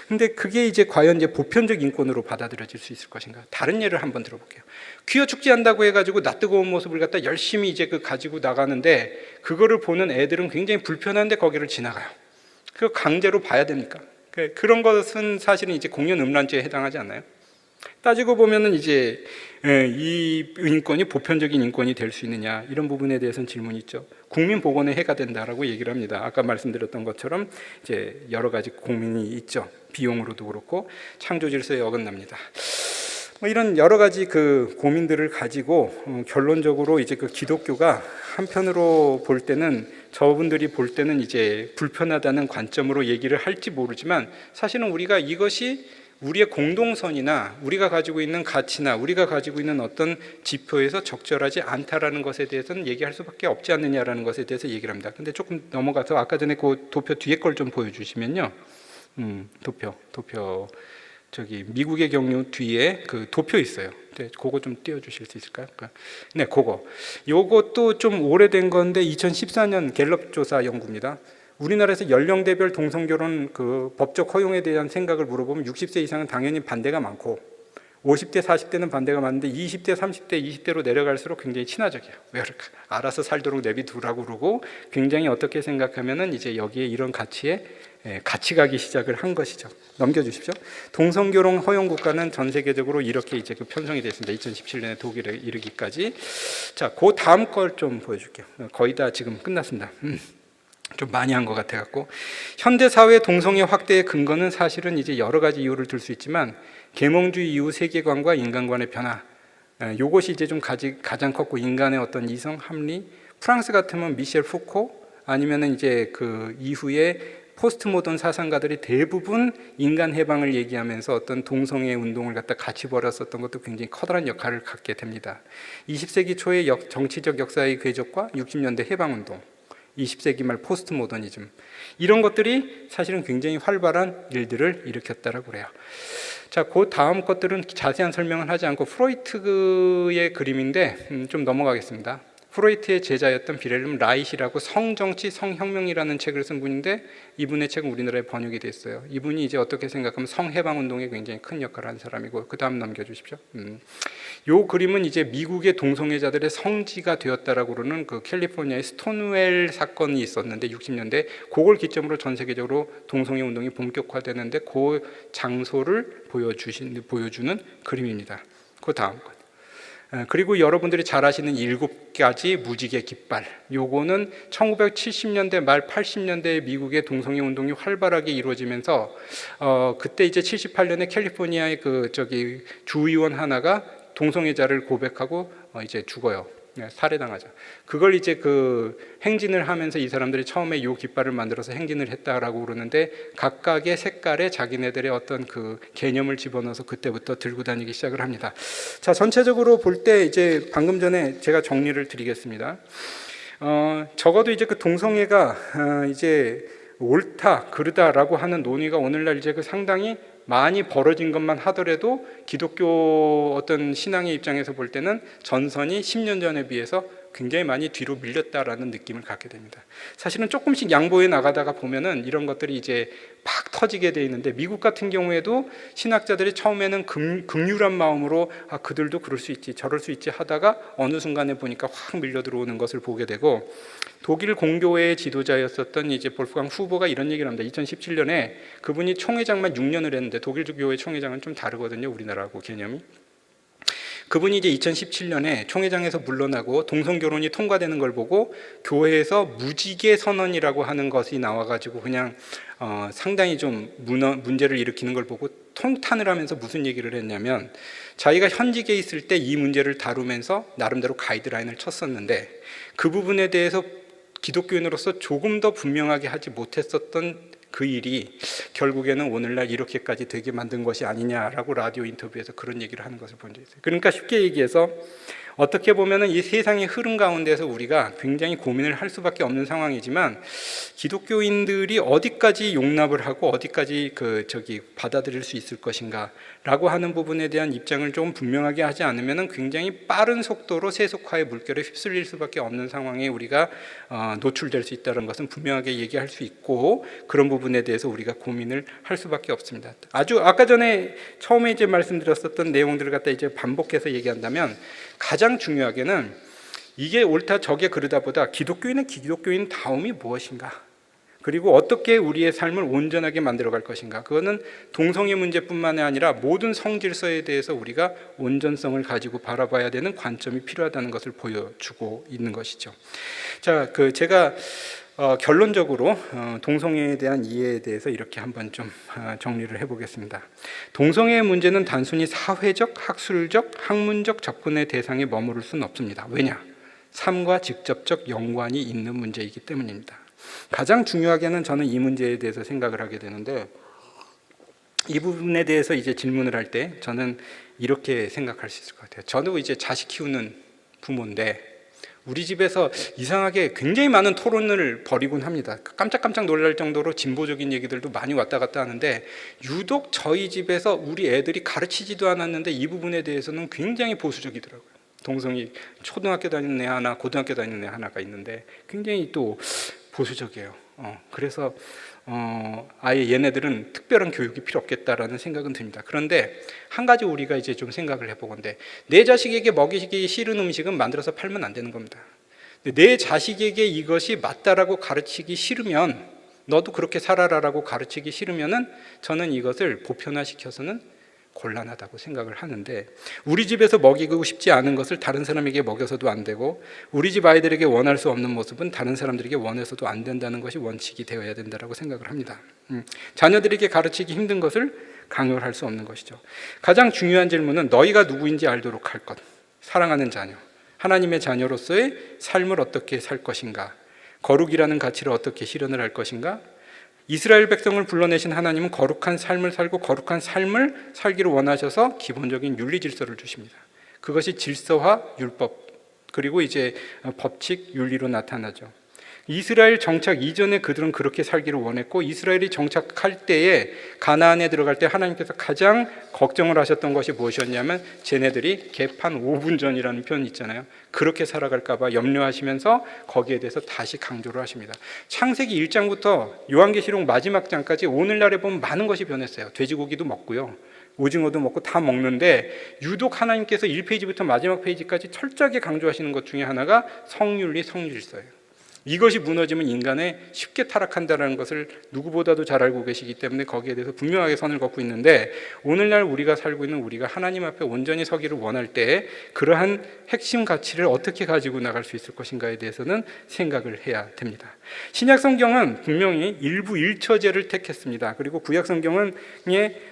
근데 그게 이제 과연 이제 보편적 인권으로 받아들여질 수 있을 것인가? 다른 예를 한번 들어볼게요. 퀴어 축제한다고 해가지고 낯뜨거운 모습을 갖다 열심히 이제 가지고 나가는데 그거를 보는 애들은 굉장히 불편한데 거기를 지나가요. 그거 강제로 봐야 됩니까? 그런 것은 사실은 이제 공연 음란죄에 해당하지 않나요? 따지고 보면은 이제 이 인권이 보편적인 인권이 될 수 있느냐, 이런 부분에 대해서는 질문이 있죠. 국민 복원에 해가 된다라고 얘기를 합니다. 아까 말씀드렸던 것처럼 이제 여러 가지 고민이 있죠. 비용으로도 그렇고 창조 질서에 어긋납니다. 뭐 이런 여러 가지 그 고민들을 가지고 결론적으로 이제 그 기독교가 한편으로 볼 때는, 저분들이 볼 때는 이제 불편하다는 관점으로 얘기를 할지 모르지만, 사실은 우리가 이것이 우리의 공동선이나 우리가 가지고 있는 가치나 우리가 가지고 있는 어떤 지표에서 적절하지 않다라는 것에 대해서는 얘기할 수밖에 없지 않느냐라는 것에 대해서 얘기를 합니다. 근데 조금 넘어가서 아까 전에 그 도표 뒤에 걸 좀 보여주시면요. 도표 저기 미국의 경우 뒤에 그 도표 있어요. 네, 그거 좀 띄워주실 수 있을까요? 네, 그거. 요것도 좀 오래된 건데 2014년 갤럽 조사 연구입니다. 우리나라에서 연령대별 동성결혼 그 법적 허용에 대한 생각을 물어보면 60세 이상은 당연히 반대가 많고 50대, 40대는 반대가 많은데 20대, 30대, 20대로 내려갈수록 굉장히 친화적이에요. 왜 그럴까? 알아서 살도록 내비두라고 그러고 굉장히 어떻게 생각하면은 이제 여기에 이런 가치에 같이 가기 시작을 한 것이죠. 넘겨주십시오. 동성결혼 허용 국가는 전 세계적으로 이렇게 이제 그 편성이 됐습니다. 2017년에 독일에 이르기까지. 자, 그 다음 걸 좀 보여줄게요. 거의 다 지금 끝났습니다. 좀 많이 한 것 같아갖고, 현대 사회 동성애 확대의 근거는 사실은 이제 여러 가지 이유를 들 수 있지만 계몽주의 이후 세계관과 인간관의 변화, 요것이 이제 좀 가장 컸고, 인간의 어떤 이성 합리, 프랑스 같으면 미셸 푸코, 아니면은 이제 그 이후에 포스트 모던 사상가들이 대부분 인간 해방을 얘기하면서 어떤 동성애 운동을 갖다 같이 벌였었던 것도 굉장히 커다란 역할을 갖게 됩니다. 20세기 초의 정치적 역사의 궤적과 60년대 해방 운동, 20세기 말 포스트 모더니즘, 이런 것들이 사실은 굉장히 활발한 일들을 일으켰다라고 그래요. 자, 그 다음 것들은 자세한 설명을 하지 않고 프로이트의 그림인데 좀 넘어가겠습니다. 프로이트의 제자였던 빌헬름 라이히라고 성정치 성혁명이라는 책을 쓴 분인데, 이분의 책은 우리나라에 번역이 됐어요. 이분이 이제 어떻게 생각하면 성해방운동에 굉장히 큰 역할을 한 사람이고, 그 다음 넘겨주십시오. 요 그림은 이제 미국의 동성애자들의 성지가 되었다라고 그러는 그 캘리포니아의 스톤웰 사건이 있었는데 60년대, 그걸 기점으로 전 세계적으로 동성애 운동이 본격화되는데 그 장소를 보여주는 그림입니다. 그 다음 것. 그리고 여러분들이 잘 아시는 7가지 무지개 깃발, 요거는 1970년대 말 80년대 미국의 동성애 운동이 활발하게 이루어지면서 그때 이제 78년에 캘리포니아의 그 주의원 하나가 동성애자를 고백하고 이제 죽어요. 살해당하죠. 그걸 이제 그 행진을 하면서 이 사람들이 처음에 요 깃발을 만들어서 행진을 했다라고 그러는데, 각각의 색깔에 자기네들의 어떤 그 개념을 집어넣어서 그때부터 들고 다니기 시작을 합니다. 자, 전체적으로 볼 때 이제 방금 전에 제가 정리를 드리겠습니다. 적어도 이제 그 동성애가 이제 옳다, 그르다라고 하는 논의가 오늘날 이제 그 상당히 많이 벌어진 것만 하더라도 기독교 어떤 신앙의 입장에서 볼 때는 전선이 10년 전에 비해서 굉장히 많이 뒤로 밀렸다라는 느낌을 갖게 됩니다. 사실은 조금씩 양보해 나가다가 보면은 이런 것들이 이제 팍 터지게 돼 있는데, 미국 같은 경우에도 신학자들이 처음에는 긍휼한 마음으로 그들도 그럴 수 있지 저럴 수 있지 하다가 어느 순간에 보니까 확 밀려 들어오는 것을 보게 되고, 독일 공교회의 지도자였었던 이제 볼프강 후보가 이런 얘기를 합니다. 2017년에 그분이 총회장만 6년을 했는데, 독일 교회 총회장은 좀 다르거든요, 우리나라하고 개념이. 그분이 이제 2017년에 총회장에서 물러나고 동성결혼이 통과되는 걸 보고 교회에서 무지개 선언이라고 하는 것이 나와가지고 그냥 상당히 좀 문제를 일으키는 걸 보고 통탄을 하면서 무슨 얘기를 했냐면, 자기가 현직에 있을 때 이 문제를 다루면서 나름대로 가이드라인을 쳤었는데 그 부분에 대해서 기독교인으로서 조금 더 분명하게 하지 못했었던 그 일이 결국에는 오늘날 이렇게까지 되게 만든 것이 아니냐라고 라디오 인터뷰에서 그런 얘기를 하는 것을 본 적이 있어요. 그러니까 쉽게 얘기해서 어떻게 보면은 이 세상의 흐름 가운데서 우리가 굉장히 고민을 할 수밖에 없는 상황이지만, 기독교인들이 어디까지 용납을 하고 어디까지 받아들일 수 있을 것인가라고 하는 부분에 대한 입장을 좀 분명하게 하지 않으면은 굉장히 빠른 속도로 세속화의 물결에 휩쓸릴 수밖에 없는 상황에 우리가 노출될 수 있다는 것은 분명하게 얘기할 수 있고, 그런 부분에 대해서 우리가 고민을 할 수밖에 없습니다. 아주 아까 전에 처음에 이제 말씀드렸었던 내용들을 갖다 이제 반복해서 얘기한다면, 가장 중요하게는 이게 옳다 저게 그르다 보다 기독교인은 기독교인 다움이 무엇인가, 그리고 어떻게 우리의 삶을 온전하게 만들어갈 것인가, 그거는 동성애 문제뿐만 아니라 모든 성질서에 대해서 우리가 온전성을 가지고 바라봐야 되는 관점이 필요하다는 것을 보여주고 있는 것이죠. 자, 제가 결론적으로 동성애에 대한 이해에 대해서 이렇게 한번 좀 정리를 해보겠습니다. 동성애의 문제는 단순히 사회적, 학술적, 학문적 접근의 대상에 머무를 수는 없습니다. 왜냐? 삶과 직접적 연관이 있는 문제이기 때문입니다. 가장 중요하게는 저는 이 문제에 대해서 생각을 하게 되는데, 이 부분에 대해서 이제 질문을 할 때 저는 이렇게 생각할 수 있을 것 같아요. 저도 이제 자식 키우는 부모인데 우리 집에서 이상하게 굉장히 많은 토론을 벌이곤 합니다. 깜짝깜짝 놀랄 정도로 진보적인 얘기들도 많이 왔다 갔다 하는데, 유독 저희 집에서 우리 애들이 가르치지도 않았는데 이 부분에 대해서는 굉장히 보수적이더라고요. 동성이 초등학교 다니는 애 하나, 고등학교 다니는 애 하나가 있는데 굉장히 또 보수적이에요. 그래서 아예 얘네들은 특별한 교육이 필요 없겠다라는 생각은 듭니다. 그런데 한 가지 우리가 이제 좀 생각을 해보건데, 내 자식에게 먹이기 싫은 음식은 만들어서 팔면 안 되는 겁니다. 내 자식에게 이것이 맞다라고 가르치기 싫으면, 너도 그렇게 살아라라고 가르치기 싫으면은 저는 이것을 보편화시켜서는 곤란하다고 생각을 하는데, 우리 집에서 먹이고 싶지 않은 것을 다른 사람에게 먹여서도 안 되고, 우리 집 아이들에게 원할 수 없는 모습은 다른 사람들에게 원해서도 안 된다는 것이 원칙이 되어야 된다고 생각을 합니다. 자녀들에게 가르치기 힘든 것을 강요를 할 수 없는 것이죠. 가장 중요한 질문은 너희가 누구인지 알도록 할 것, 사랑하는 자녀, 하나님의 자녀로서의 삶을 어떻게 살 것인가, 거룩이라는 가치를 어떻게 실현을 할 것인가. 이스라엘 백성을 불러내신 하나님은 거룩한 삶을 살고 거룩한 삶을 살기를 원하셔서 기본적인 윤리 질서를 주십니다. 그것이 질서화 율법, 그리고 이제 법칙 윤리로 나타나죠. 이스라엘 정착 이전에 그들은 그렇게 살기를 원했고, 이스라엘이 정착할 때에 가나안에 들어갈 때 하나님께서 가장 걱정을 하셨던 것이 무엇이었냐면, 쟤네들이 개판 5분 전이라는 표현이 있잖아요. 그렇게 살아갈까 봐 염려하시면서 거기에 대해서 다시 강조를 하십니다. 창세기 1장부터 요한계시록 마지막 장까지 오늘날에 보면 많은 것이 변했어요. 돼지고기도 먹고요, 오징어도 먹고 다 먹는데, 유독 하나님께서 1페이지부터 마지막 페이지까지 철저하게 강조하시는 것 중에 하나가 성윤리, 성질서예요. 이것이 무너지면 인간에 쉽게 타락한다는 것을 누구보다도 잘 알고 계시기 때문에 거기에 대해서 분명하게 선을 긋고 있는데, 오늘날 우리가 살고 있는 우리가 하나님 앞에 온전히 서기를 원할 때 그러한 핵심 가치를 어떻게 가지고 나갈 수 있을 것인가에 대해서는 생각을 해야 됩니다. 신약 성경은 분명히 일부 일처제를 택했습니다. 그리고 구약 성경은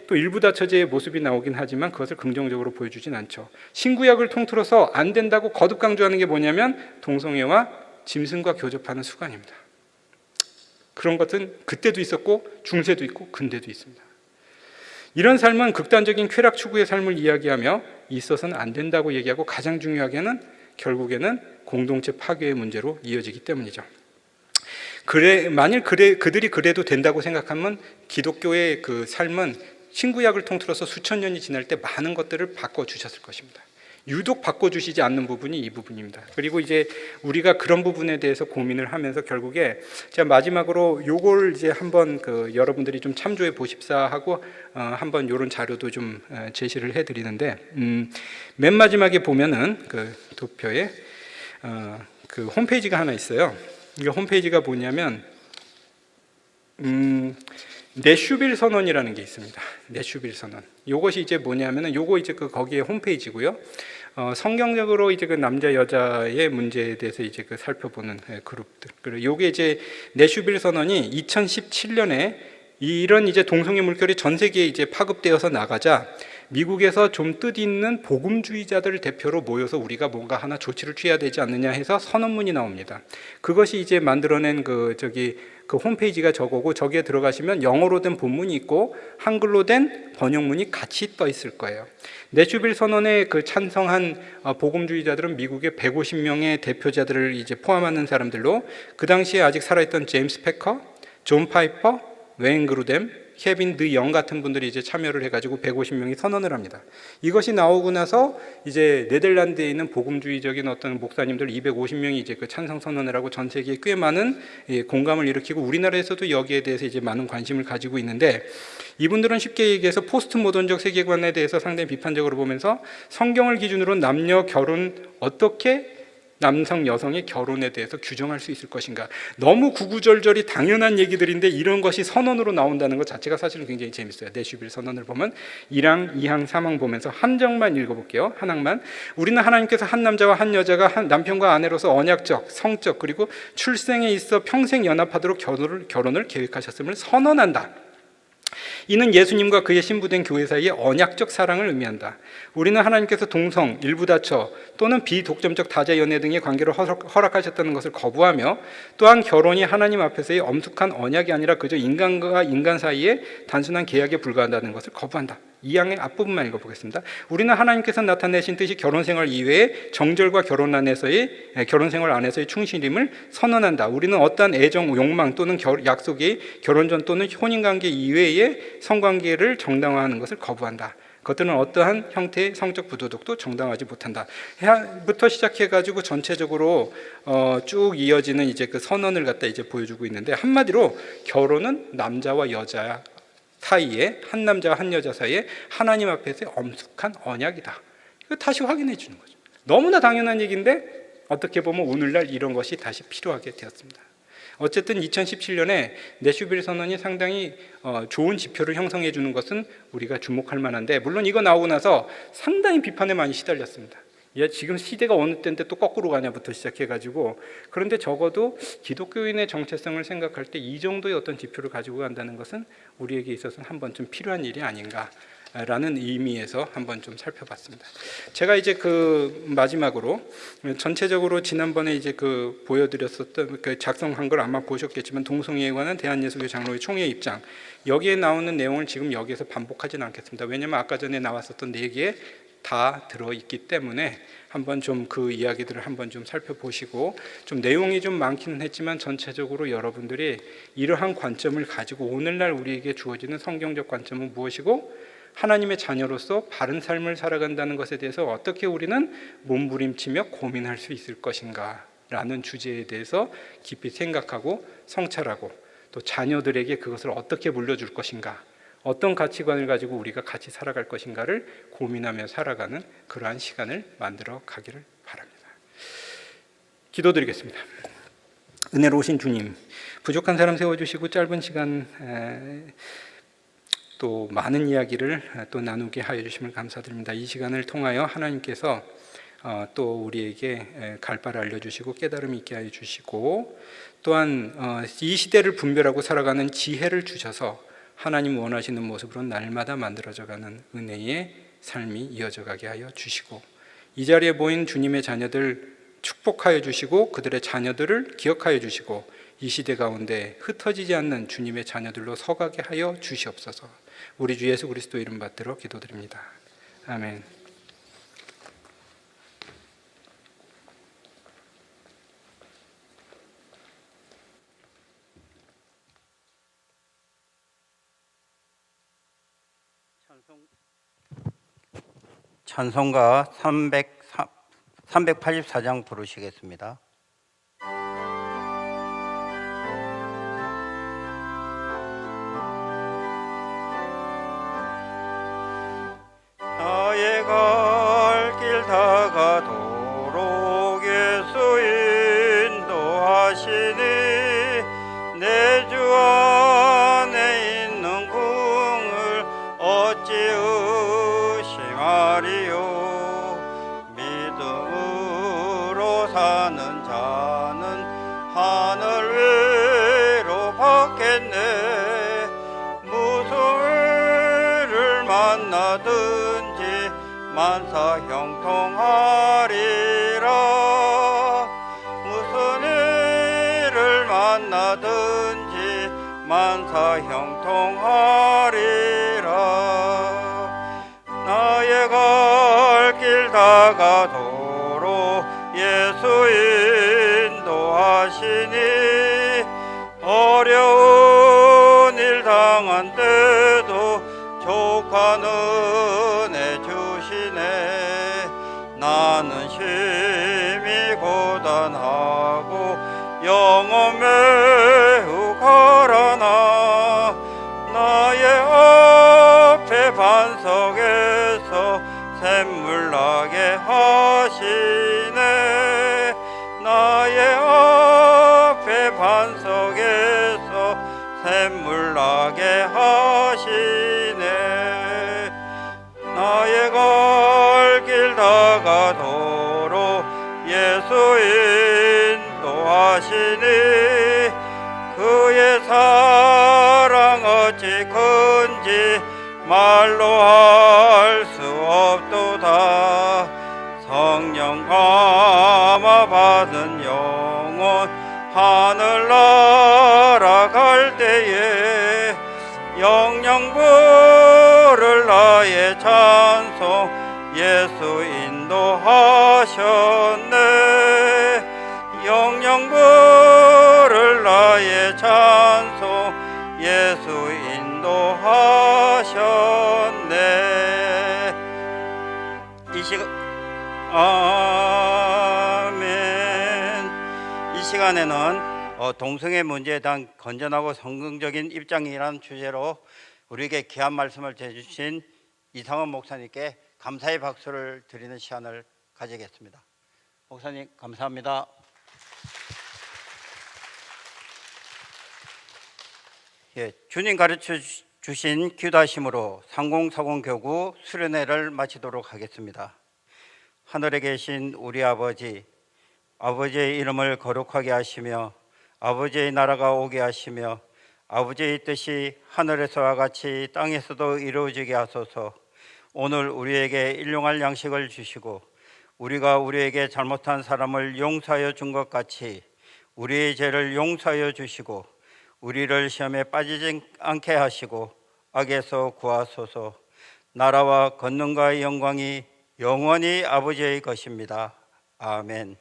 또 일부 다처제의 모습이 나오긴 하지만 그것을 긍정적으로 보여주진 않죠. 신구약을 통틀어서 안 된다고 거듭 강조하는 게 뭐냐면 동성애와 짐승과 교접하는 수관입니다. 그런 것은 그때도 있었고 중세도 있고 근대도 있습니다. 이런 삶은 극단적인 쾌락 추구의 삶을 이야기하며 있어서는 안 된다고 얘기하고, 가장 중요하게는 결국에는 공동체 파괴의 문제로 이어지기 때문이죠. 만일 그들이 그래도 된다고 생각하면 기독교의 그 삶은 신구약을 통틀어서 수천 년이 지날 때 많은 것들을 바꿔주셨을 것입니다. 유독 바꿔주시지 않는 부분이 이 부분입니다. 그리고 이제 우리가 그런 부분에 대해서 고민을 하면서 결국에 제가 마지막으로 요걸 이제 한번 여러분들이 좀 참조해 보십사 하고 한번 요런 자료도 좀 제시를 해드리는데 맨 마지막에 보면은 그 도표에 그 홈페이지가 하나 있어요. 이 홈페이지가 뭐냐면 네슈빌 선언이라는 게 있습니다. 네슈빌 선언. 요것이 이제 뭐냐면은 요거 이제 거기에 홈페이지고요. 성경적으로 이제 그 남자 여자의 문제에 대해서 이제 살펴보는 그룹들. 그리고 요게 이제 네슈빌 선언이 2017년에 이런 이제 동성애 물결이 전 세계에 이제 파급되어서 나가자 미국에서 좀 뜻있는 복음주의자들을 대표로 모여서 우리가 뭔가 하나 조치를 취해야 되지 않느냐 해서 선언문이 나옵니다. 그것이 이제 만들어낸 그 홈페이지가 저거고, 저기에 들어가시면 영어로 된 본문이 있고 한글로 된 번역문이 같이 떠 있을 거예요. 네슈빌 선언에 찬성한 복음주의자들은 미국의 150명의 대표자들을 이제 포함하는 사람들로, 그 당시에 아직 살아있던 제임스 패커, 존 파이퍼, 웨인 그루뎀, 케빈 드 영 같은 분들이 이제 참여를 해가지고 150명이 선언을 합니다. 이것이 나오고 나서 이제 네덜란드에 있는 복음주의적인 어떤 목사님들 250명이 이제 찬성 선언을 하고 전 세계에 꽤 많은 공감을 일으키고 우리나라에서도 여기에 대해서 이제 많은 관심을 가지고 있는데, 이분들은 쉽게 얘기해서 포스트 모던적 세계관에 대해서 상당히 비판적으로 보면서 성경을 기준으로 남녀 결혼 어떻게 남성 여성의 결혼에 대해서 규정할 수 있을 것인가, 너무 구구절절이 당연한 얘기들인데 이런 것이 선언으로 나온다는 것 자체가 사실은 굉장히 재밌어요. 네슈빌 선언을 보면 1항, 2항, 3항 보면서 한 장만 읽어볼게요. 한 항만. 우리는 하나님께서 한 남자와 한 여자가 한 남편과 아내로서 언약적, 성적 그리고 출생에 있어 평생 연합하도록 결혼을 계획하셨음을 선언한다. 이는 예수님과 그의 신부된 교회 사이의 언약적 사랑을 의미한다. 우리는 하나님께서 동성, 일부 다처 또는 비독점적 다자 연애 등의 관계를 허락하셨다는 것을 거부하며, 또한 결혼이 하나님 앞에서의 엄숙한 언약이 아니라 그저 인간과 인간 사이의 단순한 계약에 불과하다는 것을 거부한다. 2항의 앞부분만 읽어보겠습니다. 우리는 하나님께서 나타내신 뜻이 결혼생활 이외에 정절과 결혼 생활 안에서의 충실임을 선언한다. 우리는 어떠한 애정, 욕망 또는 약속의 결혼 전 또는 혼인관계 이외의 성관계를 정당화하는 것을 거부한다. 그것들은 어떠한 형태의 성적 부도덕도 정당화하지 못한다. 부터 시작해가지고 전체적으로 쭉 이어지는 이제 그 선언을 갖다 이제 보여주고 있는데, 한마디로 결혼은 남자와 여자 사이에, 한 남자와 한 여자 사이에 하나님 앞에서의 엄숙한 언약이다. 이거 다시 확인해 주는 거죠. 너무나 당연한 얘기인데 어떻게 보면 오늘날 이런 것이 다시 필요하게 되었습니다. 어쨌든 2017년에 네슈빌 선언이 상당히 좋은 지표를 형성해 주는 것은 우리가 주목할 만한데, 물론 이거 나오고 나서 상당히 비판에 많이 시달렸습니다. 지금 시대가 어느 때인데 또 거꾸로 가냐부터 시작해가지고, 그런데 적어도 기독교인의 정체성을 생각할 때 이 정도의 어떤 지표를 가지고 간다는 것은 우리에게 있어서는 한번 좀 필요한 일이 아닌가라는 의미에서 한번 좀 살펴봤습니다. 제가 이제 마지막으로 전체적으로 지난번에 이제 보여드렸었던 작성한 걸 아마 보셨겠지만, 동성애에 관한 대한예수교 장로회 총회 입장, 여기에 나오는 내용을 지금 여기에서 반복하지는 않겠습니다. 왜냐하면 아까 전에 나왔었던 4개에 다 들어있기 때문에 한번 좀 그 이야기들을 한번 좀 살펴보시고, 좀 내용이 좀 많기는 했지만 전체적으로 여러분들이 이러한 관점을 가지고 오늘날 우리에게 주어지는 성경적 관점은 무엇이고, 하나님의 자녀로서 바른 삶을 살아간다는 것에 대해서 어떻게 우리는 몸부림치며 고민할 수 있을 것인가 라는 주제에 대해서 깊이 생각하고 성찰하고, 또 자녀들에게 그것을 어떻게 물려줄 것인가, 어떤 가치관을 가지고 우리가 같이 살아갈 것인가를 고민하며 살아가는 그러한 시간을 만들어 가기를 바랍니다. 기도드리겠습니다. 은혜로우신 주님, 부족한 사람 세워주시고 짧은 시간 또 많은 이야기를 또 나누게 하여 주심을 감사드립니다. 이 시간을 통하여 하나님께서 또 우리에게 갈 바를 알려주시고 깨달음이 있게 하여 주시고, 또한 이 시대를 분별하고 살아가는 지혜를 주셔서 하나님 원하시는 모습으로 날마다 만들어져가는 은혜의 삶이 이어져가게 하여 주시고, 이 자리에 모인 주님의 자녀들 축복하여 주시고 그들의 자녀들을 기억하여 주시고, 이 시대 가운데 흩어지지 않는 주님의 자녀들로 서가게 하여 주시옵소서. 우리 주 예수 그리스도 이름 받들어 기도드립니다. 아멘.
찬송가 384장 부르시겠습니다. 나의 갈 길 다가도록 예수 인도하시니 내 주 안에 있는 궁을 어찌 의심하리요. 믿음으로 사는 자는 하늘 위로 받겠네. 무슨 일을 만나든지 만사 형통하리라. 무슨 일을 만나든지 만사 형통하리라. 나의 갈 길 다가도록 예수 인도하시니 어려운 일 당한 때도 족한 은혜 주시네. 나는 심히 고단하고 영혼 매우 가라나 나의 앞에 반석에서 샘물 나게 하시네. 나의 앞에 반석에서 샘물 나게 하시네. 나의 갈 길 다가도록 예수 인도하시니 그의 사랑 어찌 큰지 말로 할 수 없도다. 성령 감화 받은 영혼 하늘 날아갈 때에 영영 부를 나의 찬송 예수 인도하셨네. 영영 부를 나의 찬송 예수 인도하셨네. 아멘. 이 시간에는 동성애 문제에 대한 건전하고 성경적인 입장이라는 주제로 우리에게 귀한 말씀을 해주신 이상원 목사님께 감사의 박수를 드리는 시간을 가지겠습니다. 목사님 감사합니다. 예, 주님 가르쳐 주신 기도하심으로 상공사공 교구 수련회를 마치도록 하겠습니다. 하늘에 계신 우리 아버지, 아버지의 이름을 거룩하게 하시며 아버지의 나라가 오게 하시며 아버지의 뜻이 하늘에서와 같이 땅에서도 이루어지게 하소서. 오늘 우리에게 일용할 양식을 주시고 우리가 우리에게 잘못한 사람을 용서하여 준 것 같이 우리의 죄를 용서하여 주시고 우리를 시험에 빠지지 않게 하시고 악에서 구하소서. 나라와 권능과 영광이 영원히 아버지의 것입니다. 아멘.